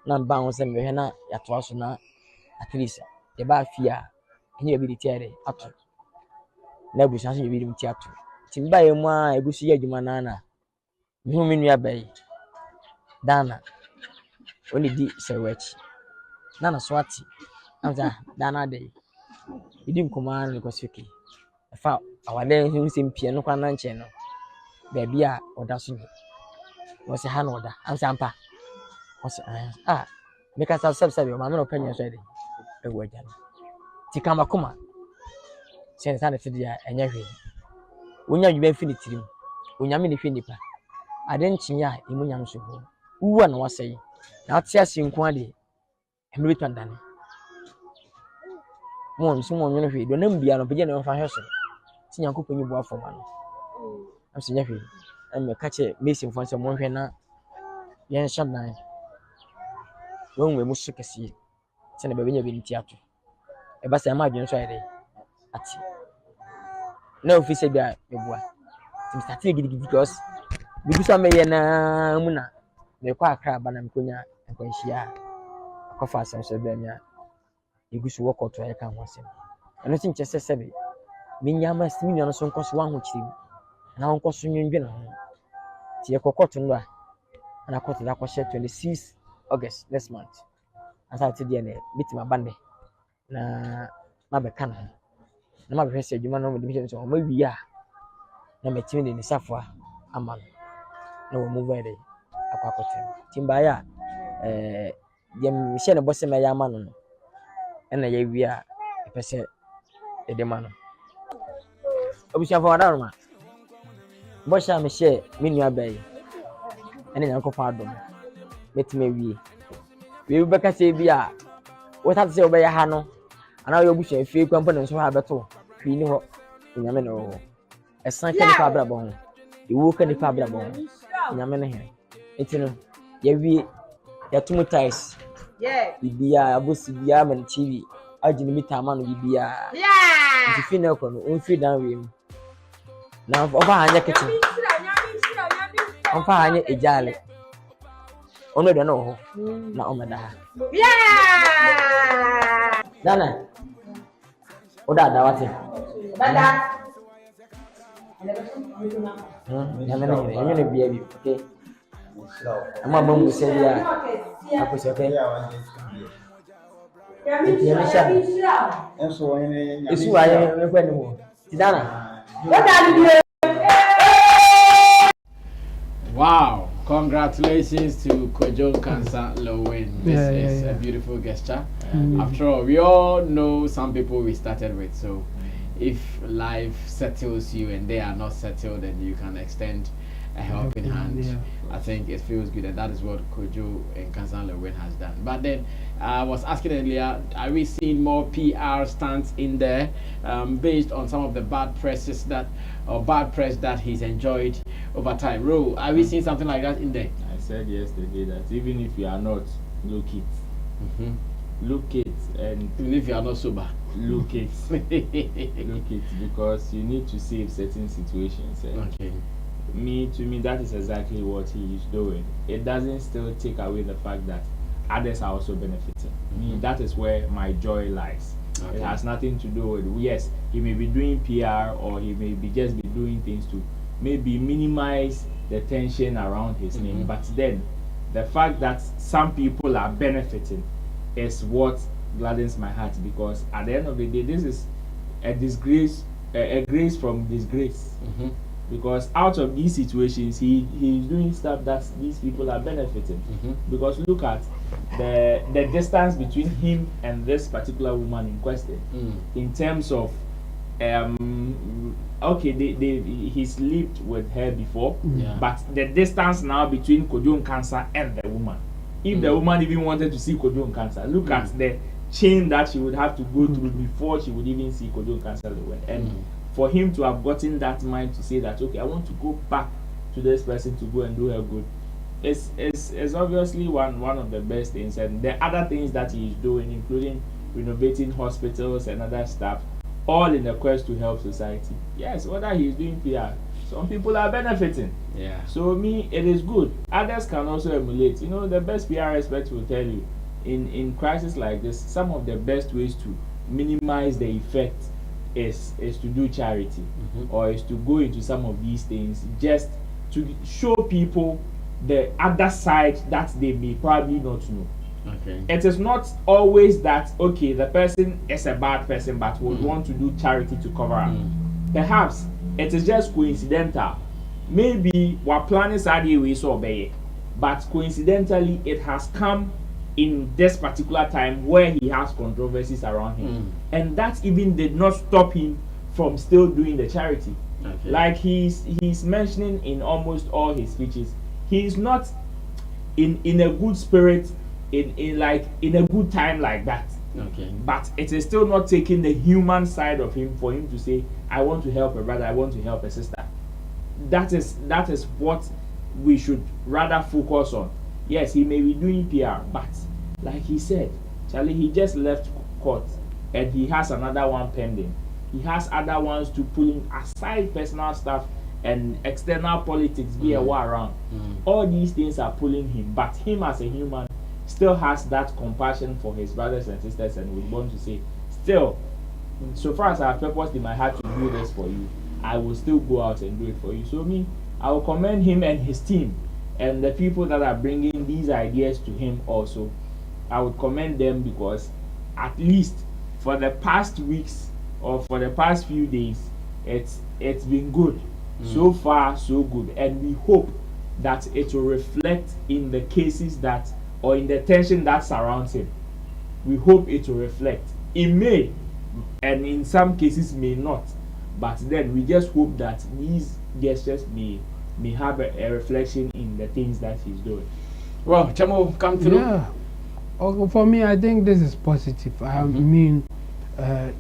na ba ho se me hwe na ya to aso na at least e ba afia enyi ba bi di theater ato. Na buhia so ye bi di theater. Ti mba ye mu a egusi ya adwuma na na. Me hu me nua ba yi. Dana only di sewechi. Nana swati. Amza dana dey. Idi nkoma no kwasiki. Fa awale hu simpie no kwa na nche no. Ba bia oda so ni. Wo se ha no oda. Amza ampa. Wo se make us subscribe your mama no penye so dey. Ewo aja no. Ti kama kuma. Se nsa na ti dia enya hwe. Wonya dwuma fi ni tirim. Wonya me ni hwe nipa. Ade nchinya emunyam so ho. Uwa na wasai. Na atia sinko ade. Emre twandane. Mo nso mo nyono hwe do na mbia no pege na fa hwe so. Ti Nyankopon yibu afoma no. Am se nya hwe. Am ka che mesin fo se mo hwe na yen shadan. Won we mu so kesi. Se na ba benya bi nti ato. E ba se ma adwen so ayede. Ati. Na office bia mebua. Ti start gidi because bibi so me ye na mu na me kwa akra ba na mkonya nkwanhia. Akofa asem so be nya. Igusu wokoto ya kan wasem. Eno tin chese sebe. Minyama simi no so nkoso wa ho chirim. Na ho nkoso nwendwe na ho. Ti ekokoto ndo a. Na koto da kwa 26 August next month. Asa ti dia ne bitima bande. Na mabeka na. Na mabehwe se adwuma no mo division so ma wi a. Na metimi ni safwa aman. Na wo move ere akwa kotem. Timba ya dem hye ne bose me ya amano no. Ena ya wi a pese edema no. Obusia fo wada ma. Bosha me hye me nua bai. Ene Nyankopon adom. Metime wi. We be ka se bi a wota se obeya ha no. Ana yo obusia fie kwampo ne so ha beto. Hwi ni ho. Nyame no. Esan ka ni pa bra bon. Iwo ka ni pa bra bon. Nyame ne he. Etino ya wi ya tumutais. Yeah. Bibia abosi bia man TV. Ajini mita manu bibia. Yeah. If you know kono, unfi dan we mu. Na ofa hanya kitchen. Ofa hanya ejale. Ono do no ho. Na omeda ha. Yeah. Dana. Oda da wate. Dada. Ya ne bia bi, okay. Ama mamu se bia. Apo se okay. Wow, congratulations to Kojo Cancer Lilwyn. This is a beautiful gesture. After all, we all know some people we started with, so if life settles you and they are not settled, then you can extend a helping hand. Yeah. I think it feels good, and that is what Kojo and Cancer Lilwyn has done. But then I was asking earlier, are we seeing more PR stunts in there based on some of the bad press that he's enjoyed over time? Ro, are we seeing something like that in there? I said yesterday that even if you are not, look it. Look it, and even if you are not sober, look it. Look it, because you need to save certain situations. Okay. To me, that is exactly what he is doing. It doesn't still take away the fact that others are also benefiting. Me, that is where my joy lies. Okay. It has nothing to do with, yes, he may be doing PR or he may be just be doing things to maybe minimize the tension around his name. But then the fact that some people are benefiting is what gladdens my heart, because at the end of the day, this is a disgrace, a grace from disgrace. Because out of these situations, he is doing stuff that these people are benefiting. Because look at the distance between him and this particular woman in question, in terms of okay, he's lived with her before, Yeah. but the distance now between Kojo Cancer and the woman, if the woman even wanted to see Kojo Cancer, look at the chain that she would have to go through before she would even see Kojo Cancer. And for him to have gotten that mind to say that, okay, I want to go back to this person to go and do her good, it's obviously one of the best things. And the other things that he is doing, including renovating hospitals and other stuff, all in the quest to help society. Yes, whether he's doing PR, some people are benefiting. Yeah. So me, it is good. Others can also emulate. You know, the best PR experts will tell you, in crisis like this, some of the best ways to minimize the effect is to do charity, or is to go into some of these things just to show people the other side that they may probably not know. Okay. It is not always that, okay, the person is a bad person but would want to do charity to cover up. Perhaps it is just coincidental. Maybe we're planning Saturday we saw obey, but coincidentally it has come in this particular time where he has controversies around him, and that even did not stop him from still doing the charity. Okay. Like he's mentioning in almost all his speeches, he's not in a good spirit, in a good time like that. Okay. But it is still not taking the human side of him for him to say, I want to help a brother, I want to help a sister. That is what we should rather focus on. Yes, he may be doing PR, but like he said, Charlie, he just left court and he has another one pending. He has other ones to pull in aside personal stuff and external politics, be a war around. All these things are pulling him, but him as a human still has that compassion for his brothers and sisters and would want to say, still, so far as I have purposed in my heart to do this for you, I will still go out and do it for you. So me, I will commend him and his team and the people that are bringing these ideas to him also. I would commend them because at least for the past weeks or for the past few days, it's been good. So far, so good. And we hope that it will reflect in the cases that, or in the tension that surrounds him. We hope it will reflect. It may, and in some cases may not. But then we just hope that these gestures may have a reflection in the things that he's doing. Well, Chamo, come through. Yeah. For me, I think this is positive. I mean,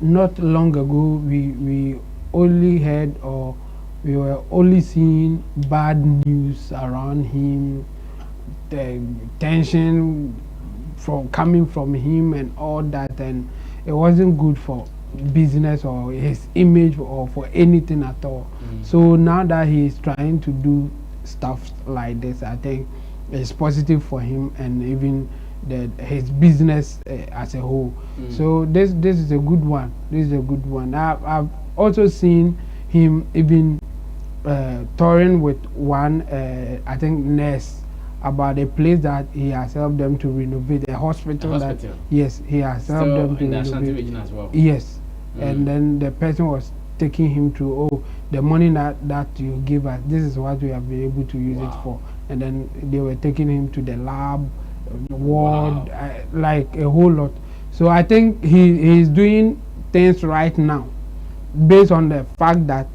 not long ago, we only heard or we were only seeing bad news around him, the tension coming from him and all that, and it wasn't good for business or his image or for anything at all. So now that he's trying to do stuff like this, I think it's positive for him and even his business as a whole. So this is a good one. This is a good one. I've also seen him even touring with one I think nurse about a place that he has helped them to renovate, a hospital. That yes, he has helped them to in the Ashanti renovate. region as well. Yes. And then the person was taking him to, the money that you give us, this is what we have been able to use it for. And then they were taking him to the lab, ward, like a whole lot. So I think he's doing things right now based on the fact that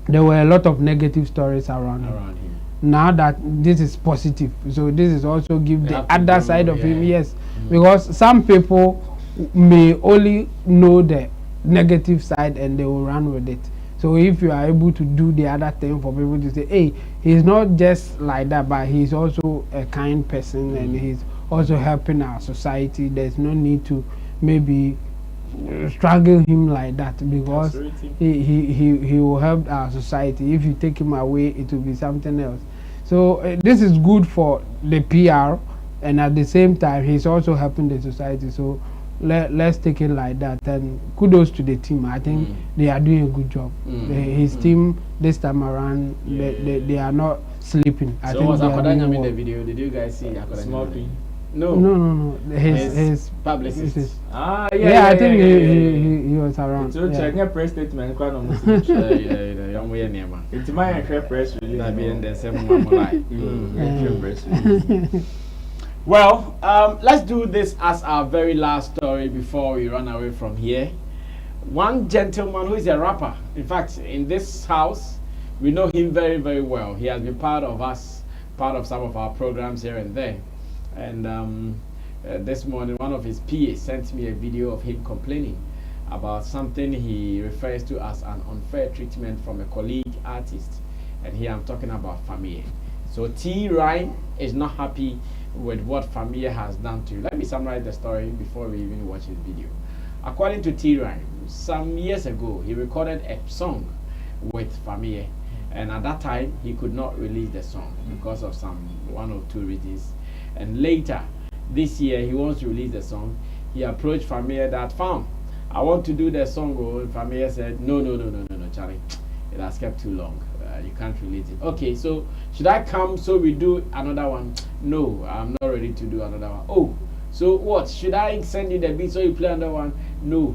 there were a lot of negative stories around him. Now that this is positive, so this is also give the other side of him. Yes, because some people may only know the negative side and they will run with it. So if you are able to do the other thing for people to say, hey, he's not just like that, but he's also a kind person and he's also helping our society, there's no need to maybe struggle him like that, because he will help our society. If you take him away, it will be something else. So this is good for the PR, and at the same time he's also helping the society. So let's take it like that, and kudos to the team. I think they are doing a good job. His team this time around, they are not sleeping. I think was they are doing in well. the video? Did you guys see Akodanya? No. His publicist. Yeah, I think he was around. So check your press statement. It's my press release. Well, let's do this as our very last story before we run away from here. one gentleman who is a rapper. In fact, in this house, we know him very, very well. He has been part of us, part of some of our programs here and there. And this morning, one of his PAs sent me a video of him complaining about something he refers to as an unfair treatment from a colleague artist. And here I'm talking about Fameye. So T. Ryan is not happy with what Fameye has done to you. Let me summarize the story before we even watch his video. According to T. Ryan, some years ago, he recorded a song with Fameye. And at that time, he could not release the song because of some 1 or 2 reasons. And later, this year, he wants to release the song. He approached Fameye that, fam, I want to do the song. And Fameye said, no, Charlie. It has kept too long. You can't release it. Okay, so should I come so we do another one? No, I'm not ready to do another one. Oh, so what? Should I send you the beat so you play another one? No.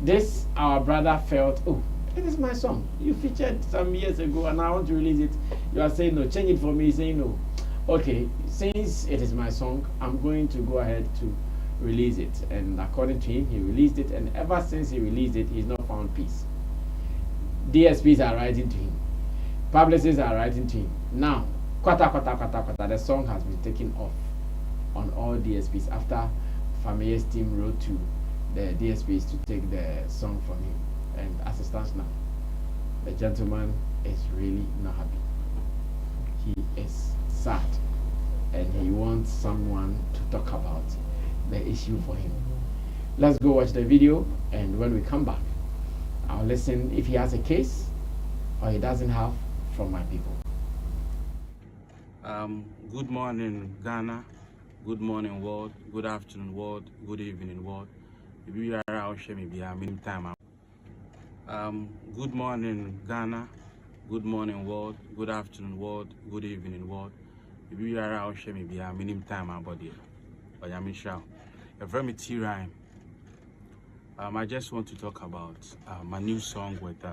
This, our brother felt, oh, it is my song. You featured some years ago and I want to release it. You are saying no. Change it for me. Saying no. Okay, since it is my song, I'm going to go ahead to release it. And according to him, he released it. And ever since he released it, he's not found peace. DSPs are writing to him. Publicists are writing to him. Now, the song has been taken off on all DSPs after Fameye's team wrote to the DSPs to take the song from him. And as it stands now, the gentleman is really not happy. He is sad and he wants someone to talk about the issue for him. Let's go watch the video, and when we come back, I'll listen if he has a case or he doesn't have from my people. Good morning, Ghana. Good morning, world. Good afternoon, world. Good evening, world. If you are out, share me be a minimum time. Good morning, Ghana. Good morning, world. Good afternoon, world. Good evening, world. If you are out, share me be a minimum time about it. But I'm sure. A very T. Ryan. I just want to talk about my new song with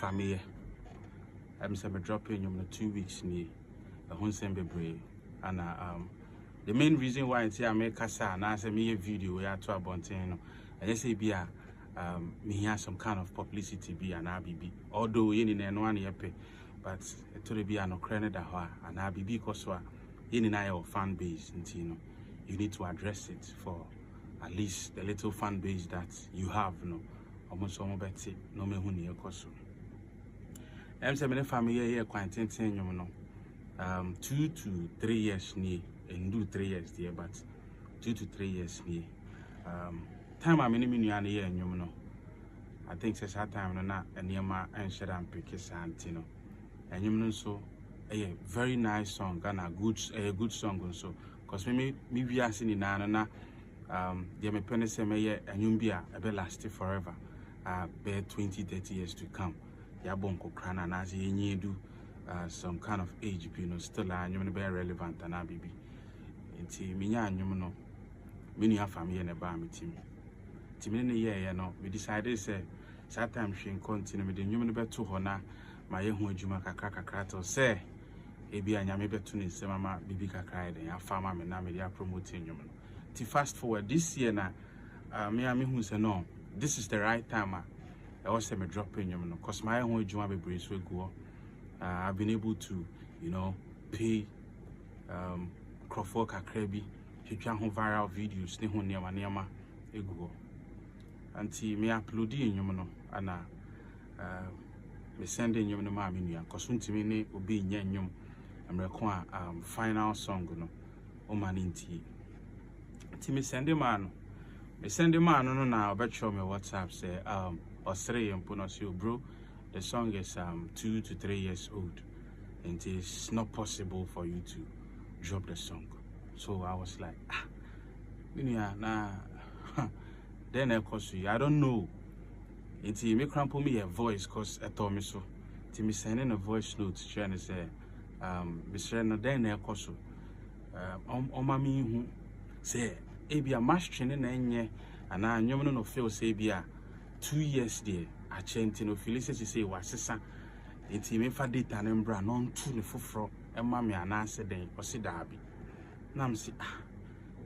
Fameye. I'm dropping in 2 weeks near the Hunsenbe Bray. And the main reason why I say I make a sound, I say me a video where I talk about it. And I say be me have some kind of publicity be an RBB. Although in and one year pay, but it to be an Ukraine that an RBB because in our fan base, and you need to address it for at least the little fan base that you have, almost almost better, no me who near Koso. I'm saying family here quarantine, 2 to 3 years near, and do 3 years there, but 2 to 3 years near. Time I'm in a year, and I think it's that time not and near my answer and pick his antino. And you know, so a very nice song and a good song also. Because we are seeing in Nana, the me say me and you be a be lasting forever. Be 20-30 years to come. Ya bonko krana na as you do some kind of age, still you be relevant and abibi. Inti minya you we have family and a bar me team. Timini year, we decided say sometimes she continue with the human be to honor my young Juma Kakaka say. Ebi anyame betuni se mama bibi kakra de ya farmer me na me dia promoting you. To fast forward this year na me hu say no, this is the right time I was me dropping you cause my own adwuma bebre so go. I've been able to, pay Crawford kakra bi twetwa ho viral videos ne ho niama ego. Anti me uploading you ana me sending you no ma me nua cause untimi ne obi nya nyum. I'm final song no o maninti ti me send man no na obetcho me WhatsApp say or 3 no say bro the song is 2 to 3 years old and it is not possible for you to drop the song. So I was like nah then I don't know until me crumple me a voice cause I told me so to me sending a voice note trying to say Mr. No then ekoso omami hu say ebia match training na enye ana anyom no feel say bia 2 years there a chenti no feel say wasesa enti me fa data na mbra no ntu ne foforo ema me ana ase den o se da abi na me say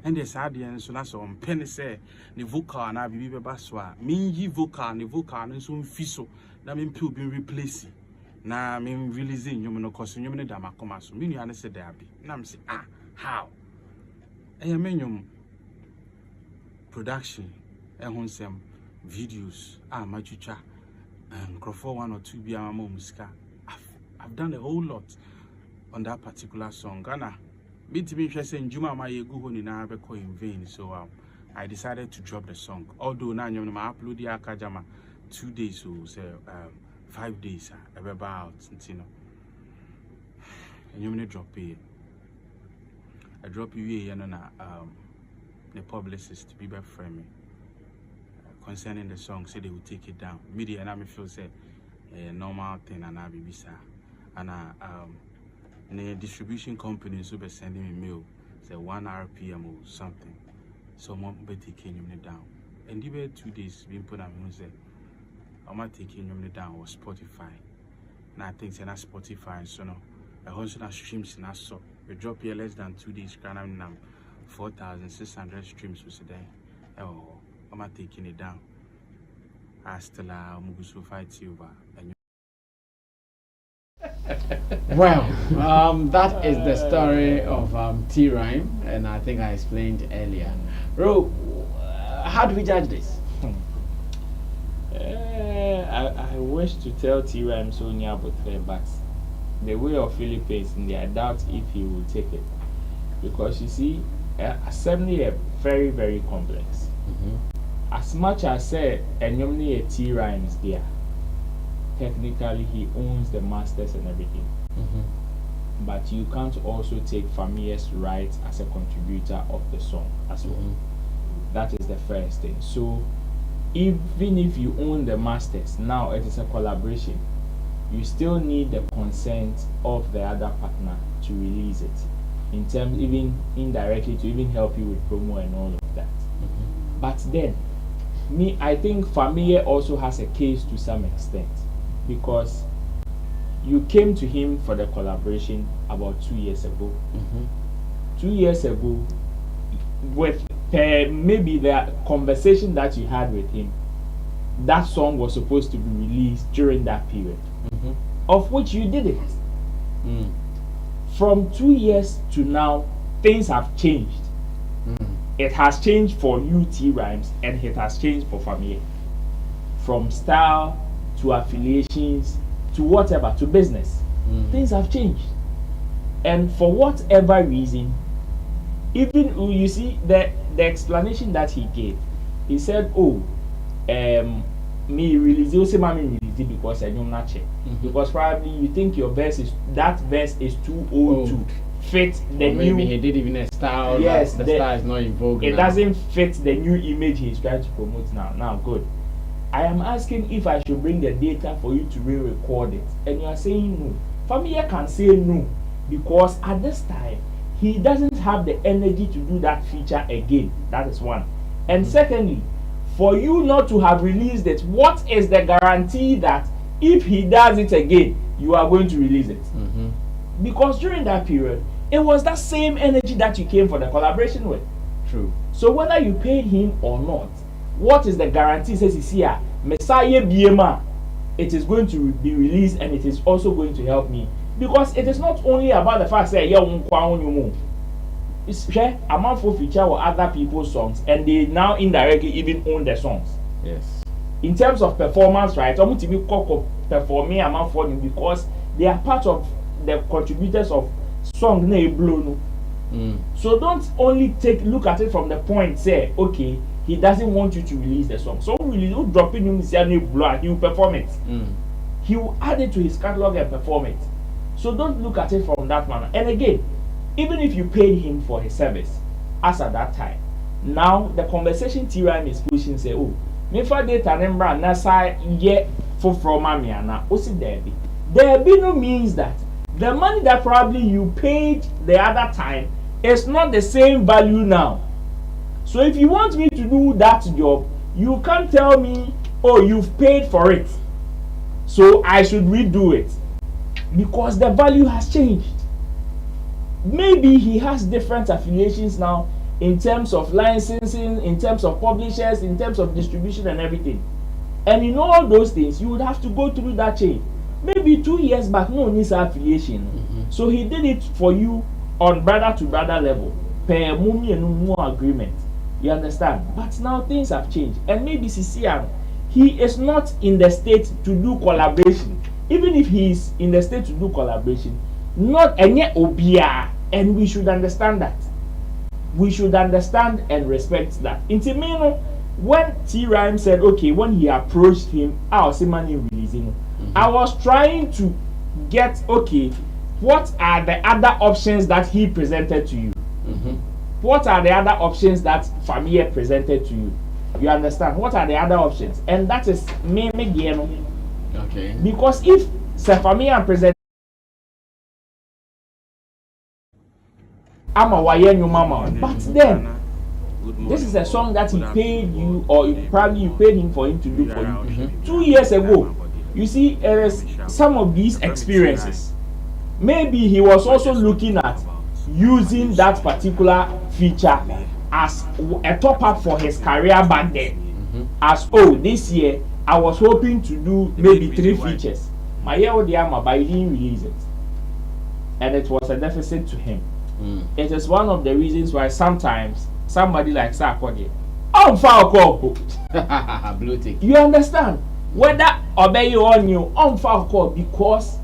and the sad and so that's on penny say the vocal and I be baswa minji vocal the vocal and so fiso that mean people be replacing na mean releasing you know cause you know dama come so me you say there be na me say how mean production and some videos machucha and crofo 1 or 2 be musica. I've done a whole lot on that particular song. Ghana, me to be saying Juma my go in vain. So I decided to drop the song. Although now you know I upload the Akajama 2 days, so say 5 days. About you know. And you drop it. I drop you and the publicist to be back from me concerning the song. Say they will take it down. Media and I feel say a normal thing and I be bisa. And the distribution company so be sending me mail say 1 RPM or something. Someone be taking him down. And even 2 days being put on say I'm not taking him down or Spotify. And I think say not Spotify so no. I also not streams and I saw we drop here less than 2 days can now 4,600 streams was there. Oh, I'm not taking it down. I still so fight over. Well, that is the story of T-Rhyme, and I think I explained earlier. Ro, how do we judge this? I wish to tell T-Rhyme so near but the way of Philippines, I doubt if he will take it. Because you see, assembly is very, very complex. As much as say, a T-Rhyme is there, technically he owns the masters and everything. But you can't also take Fameye's rights as a contributor of the song as well. That is the first thing. So even if you own the masters, now it is a collaboration, you still need the consent of the other partner to release it, in terms even indirectly to even help you with promo and all of that. But then I think Fameye also has a case to some extent, because you came to him for the collaboration about 2 years ago. 2 years ago, with maybe the conversation that you had with him, that song was supposed to be released during that period, of which you did it. From 2 years to now, things have changed. It has changed for you, T-Rhymes, and it has changed for Fameye. From style to affiliations to whatever, to business. Things have changed. And for whatever reason, even you see the explanation that he gave, he said, oh, me release it because I know not check. Because probably you think your verse is too old to fit the or new. Maybe he did even a style. Yes, the style is not in vogue. It now. doesn't fit the new image he's trying to promote now. Now, good. I am asking if I should bring the data for you to re-record it, and you are saying no. Fameye can say no because at this time he doesn't have the energy to do that feature again. That is one. And secondly, for you not to have released it, what is the guarantee that if he does it again, you are going to release it? Because during that period, it was that same energy that you came for the collaboration with. True. So whether you paid him or not, what is the guarantee? Says he's here, Messiah Biema, it is going to be released and it is also going to help me. Because it is not only about the fact that it's share a man for feature or other people's songs, and they now indirectly even own the songs. Yes. In terms of performance, right? I'm to be performing a man for them because they are part of the contributors of song blow. So don't only look at it from the point say, okay, he doesn't want you to release the song. So really dropping him blow, he will perform it. He will add it to his catalog and perform it. So don't look at it from that manner. And again, even if you paid him for his service, as at that time, now the conversation T-Rhyme is pushing say, oh, me for data number nasa ye for from Mamiana, osi derby. Derby no means that the money that probably you paid the other time is not the same value now. So if you want me to do that job, you can't tell me, oh, you've paid for it, so I should redo it, because the value has changed. Maybe he has different affiliations now in terms of licensing, in terms of publishers, in terms of distribution and everything. And in all those things, you would have to go through that chain. Maybe 2 years back, no needs affiliation. So he did it for you on brother to brother level, per mummy and more agreement. You understand? But now things have changed. And maybe Sisian, he is not in the state to do collaboration. Even if he is in the state to do collaboration, not any obia, and we should understand that. We should understand and respect that. Intimino, when T Rhyme said, okay, when he approached him, I was money releasing. I was trying to get, okay, what are the other options that he presented to you? What are the other options that Fameye presented to you? You understand? What are the other options? And that is me. Okay. Because if Fameye present, I'm a Wayenyu Mama, but then this is a song that he paid you, or you paid him for him to do for you 2 years ago. You see, there is some of these experiences. Maybe he was also looking at using that particular feature as a top up for his career back then. As this year I was hoping to do maybe 3 features. My year with the Amma, but he didn't release it, and it was a deficit to him. It is one of the reasons why sometimes somebody like Sarkodie, Blue tick. you understand? Whether obey on you on file call, because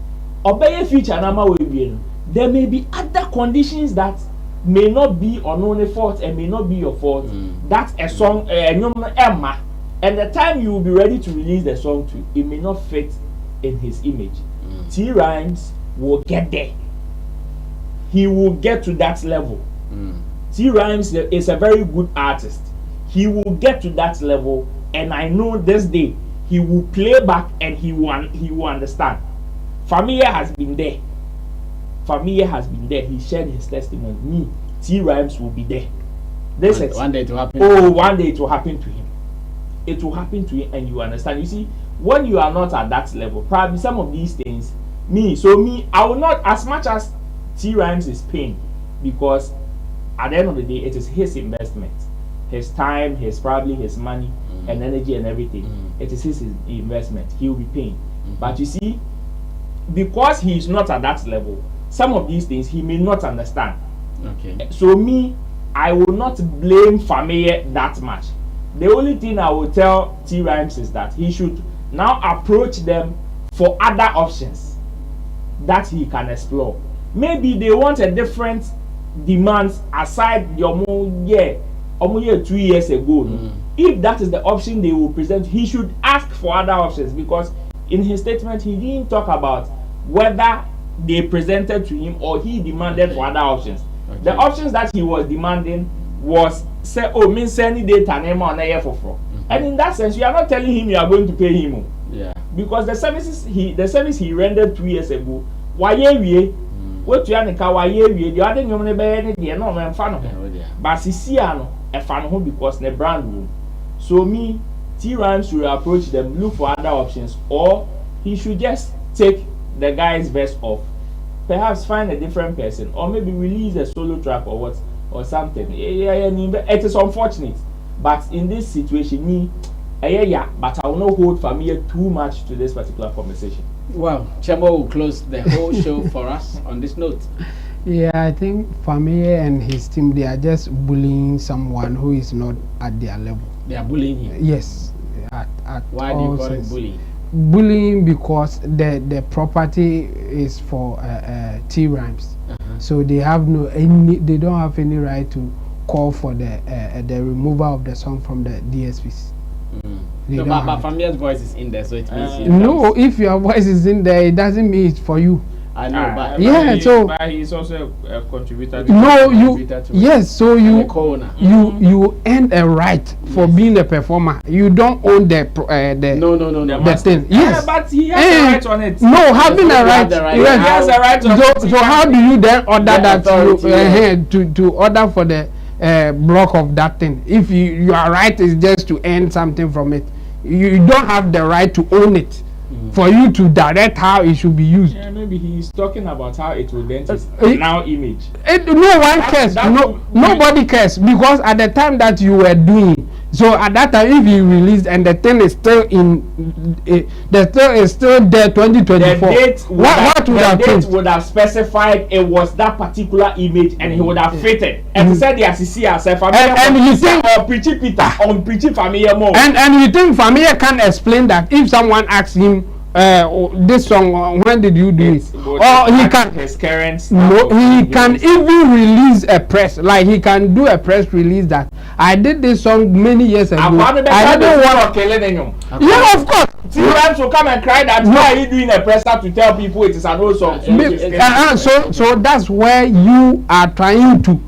obey feature number will be, there may be other conditions that may not be on only fault and may not be your fault. That's a song, Emma, and the time you will be ready to release the song to, it may not fit in his image. T Rhymes will get there. He will get to that level. T Rhymes is a very good artist. He will get to that level, and I know this day he will play back and he will understand. Fameye has been there. Fameye has been there. He shared his testimony. Me, T Rhymes will be there. One day it will happen. Oh, one day it will happen to him. It will happen to him, and you understand. You see, when you are not at that level, probably some of these things, I will not, as much as T Rhymes is paying, because at the end of the day, it is his investment, his time, his money and energy and everything. It is his investment. He will be paying. But you see, because he is not at that level, some of these things he may not understand. Okay. So I will not blame Fameye that much. The only thing I will tell T Rhymes is that he should now approach them for other options that he can explore. Maybe they want a different demands aside the year 2 years ago. If that is the option they will present, he should ask for other options, because in his statement he didn't talk about whether they presented to him or he demanded for other options. The options that he was demanding was say, send data and in that sense, you are not telling him you are going to pay him. Yeah. Because the service he rendered 2 years ago, what you the other no but because the brand room. So T Rhymes should approach them, look for other options, or he should just take the guy's best off. Perhaps find a different person, or maybe release a solo track or something. It is unfortunate, but in this situation, but I will not hold Fameye too much to this particular conversation. Well, Chebo will close the whole show for us on this note. Yeah, I think Fameye and his team, they are just bullying someone who is not at their level. They are bullying him? Yes. Why do you call it bullying? Bullying because the property is for T Rhymes. So they have they don't have any right to call for the removal of the song from the DSPs. No, but Fameye's voice is in there, so it means no, if your voice is in there, it doesn't mean it's for you. I know, but but he's also a contributor. So you earn a right for being a performer. You don't own the thing. Yes, but he has a right on it. No, having a right. He has a right on it. So how do you then order that to order for the block of that thing? If your right is just to earn something from it, you don't have the right to own it. for you to direct how it should be used. Yeah, maybe he's talking about how it will dent his now image. No one cares. Nobody cares, because at the time that you were doing, so at that time, if you released and the thing is still there 2024, the date what would have changed? Would have specified it was that particular image, and he would have fitted. And he said the assisi herself. And you think on Preachy Peter, on Preachy Fameye more. And you think Fameye can explain that if someone asks him this song, when did you do it? Or he can his current. No, he can even release a press, like he can do a press release that I did this song many years ago. I didn't want to. Yeah, of course. T-Rams will come and cry that why are you doing a presser to tell people it is an old song? So that's where you are trying to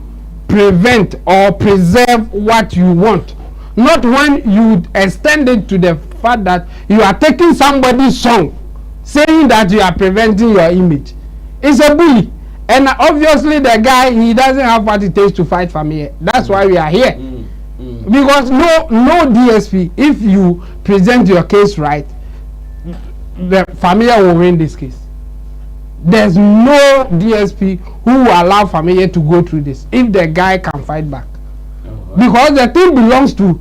prevent or preserve what you want, not when you extend it to the fact that you are taking somebody's song, saying that you are preventing your image. It's a bully, and obviously the guy, he doesn't have what it takes to fight Fameye. That's why we are here. Because no DSP, if you present your case right, the Fameye will win this case. There's no DSP who will allow Fameye to go through this if the guy can fight back. Because the thing belongs to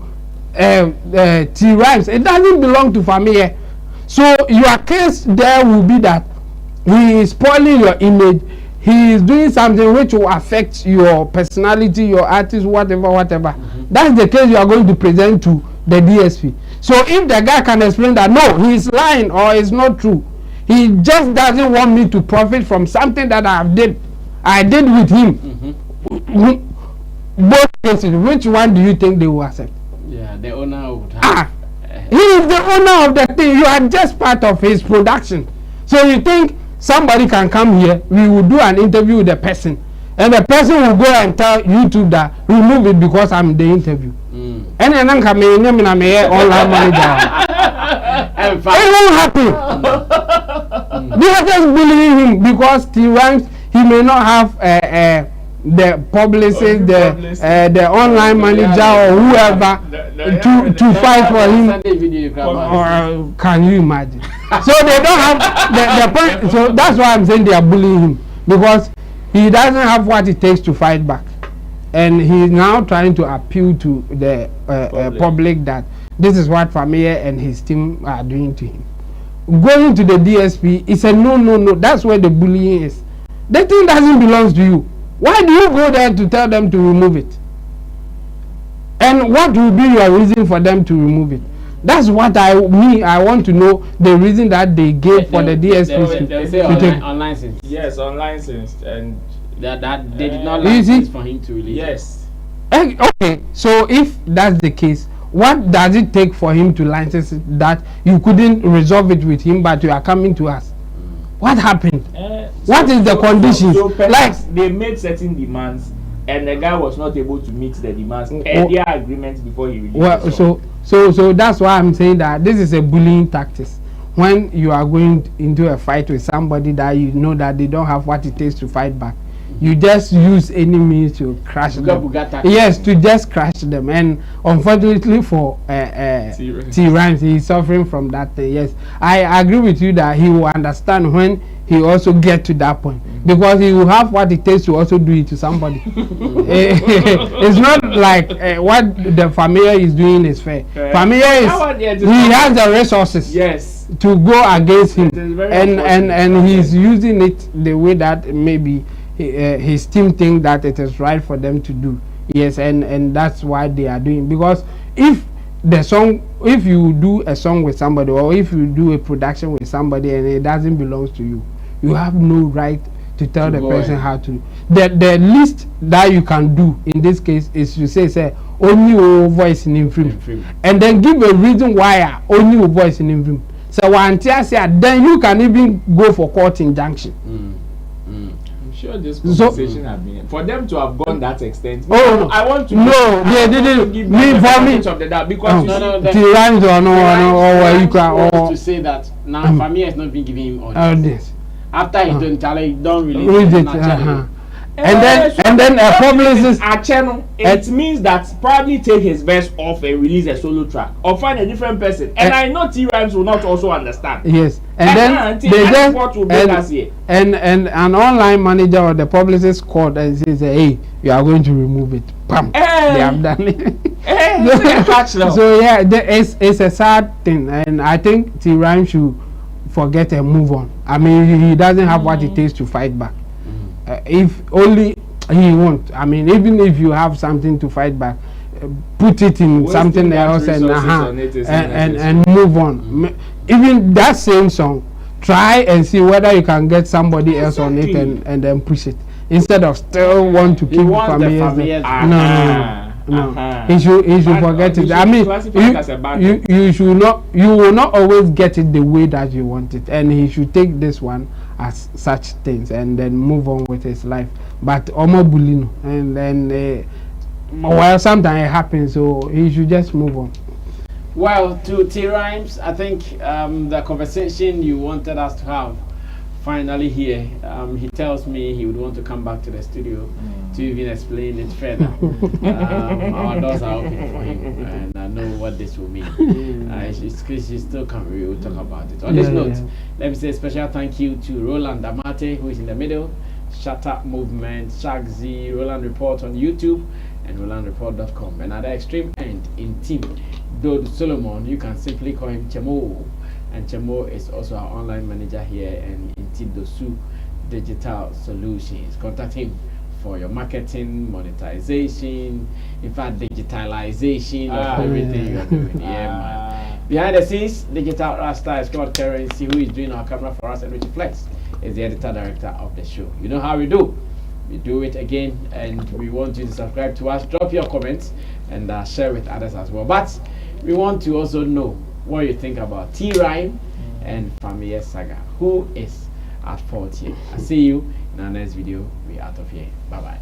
T-Rhymes. It doesn't belong to Fameye. So your case there will be that he is spoiling your image. He is doing something which will affect your personality, your artist, whatever. That's the case you are going to present to the DSP. So if the guy can explain that no, he is lying or it's not true, he just doesn't want me to profit from something that I did with him. Both cases, which one do you think they will accept? Yeah, the owner would have. He is the owner of the thing. You are just part of his production. So you think somebody can come here, we will do an interview with the person, and the person will go and tell YouTube that remove it because I'm the interview. And then I'm coming online manager. It won't happen. They are just bullying him because T-Rhymes, he may not have the publicist, the online manager or whoever to fight for him. Can you imagine? So they don't have the point. So that's why I'm saying they are bullying him, because he doesn't have what it takes to fight back, and he's now trying to appeal to the public that this is what Fameye and his team are doing to him. Going to the DSP is a no. That's where the bullying is. The thing doesn't belong to you. Why do you go there to tell them to remove it? And what will be your reason for them to remove it? That's what I want to know, the reason that they gave for the DSP to take unlicensed. Yes, unlicensed, and that they did not license for him to release. Yes. Okay, so if that's the case, what does it take for him to license it that you couldn't resolve it with him, but you are coming to us? What happened? What is the condition? Like they made certain demands, and the guy was not able to meet the demands and their agreement before he released. Well, so that's why I'm saying that this is a bullying tactics. When you are going into a fight with somebody that you know that they don't have what it takes to fight back, you just use any means to crash them. Yes, to just crash them. And unfortunately for T-Rhymes, he is suffering from that thing. Yes, I agree with you that he will understand when he also get to that point, because he will have what it takes to also do it to somebody. It's not like what the Fameye is doing is fair. Fameye is, he has the resources. Yes, to go against him, and he's using it the way that maybe his team think that it is right for them to do. Yes, and that's why they are doing. Because if you do a song with somebody, or if you do a production with somebody and it doesn't belong to you, you have no right to tell the person how to. The least that you can do in this case is to say only your voice in infringement, and then give a reason why only your voice in infringement. So then you can even go for court injunction. I'm sure this conversation has been for them to have gone that extent. I want to. No, they didn't. Give me for me of the doubt, because T-Rhymes or you can to say that now Fameye has not been giving him all this. After he don't really and then a publicist. A channel. It means that probably take his verse off and release a solo track, or find a different person. And I know T Rhymes will not also understand. Yes, and then they just what will bring us here. And an online manager or the publicist called and says, "Hey, you are going to remove it." Pam, they have done it. So yeah, it's a sad thing, and I think T Rhymes should forget and move on. I mean, he doesn't have what it takes to fight back. If only he won't. I mean, even if you have something to fight back, put it in something else and move on. Even that same song, try and see whether you can get somebody else on it and then push it instead of still want to keep Fameye. No. He should forget it. I mean, you should not. You will not always get it the way that you want it, and he should take this one as such things and then move on with his life. But Omo Bulino, and then well, sometimes it happens, so he should just move on. Well, to T Rhymes, I think the conversation you wanted us to have finally here. He tells me he would want to come back to the studio to even explain it further. Our doors are open for him, and I know what this will mean. She still can't. We will talk about it. On this note, let me say a special thank you to Roland Amate, who is in the middle, Shut Up Movement, Shagzy, Roland Report on YouTube, and RolandReport.com. And at the extreme end, in team, Dode Solomon, you can simply call him Chemo. And Chemo is also our online manager here and in Team Dosu Digital Solutions. Contact him for your marketing, monetization, in fact, digitalization of everything you are doing. Man. Behind the scenes, Digital Rasta is called Currency, who is doing our camera for us, and Richie Flex is the editor director of the show. You know how we do. We do it again, and we want you to subscribe to us, drop your comments, and share with others as well. But we want to also know what you think about T Rhyme and Fameye Saga. Who is at fault here? I see you in our next video. We're out of here. Bye bye.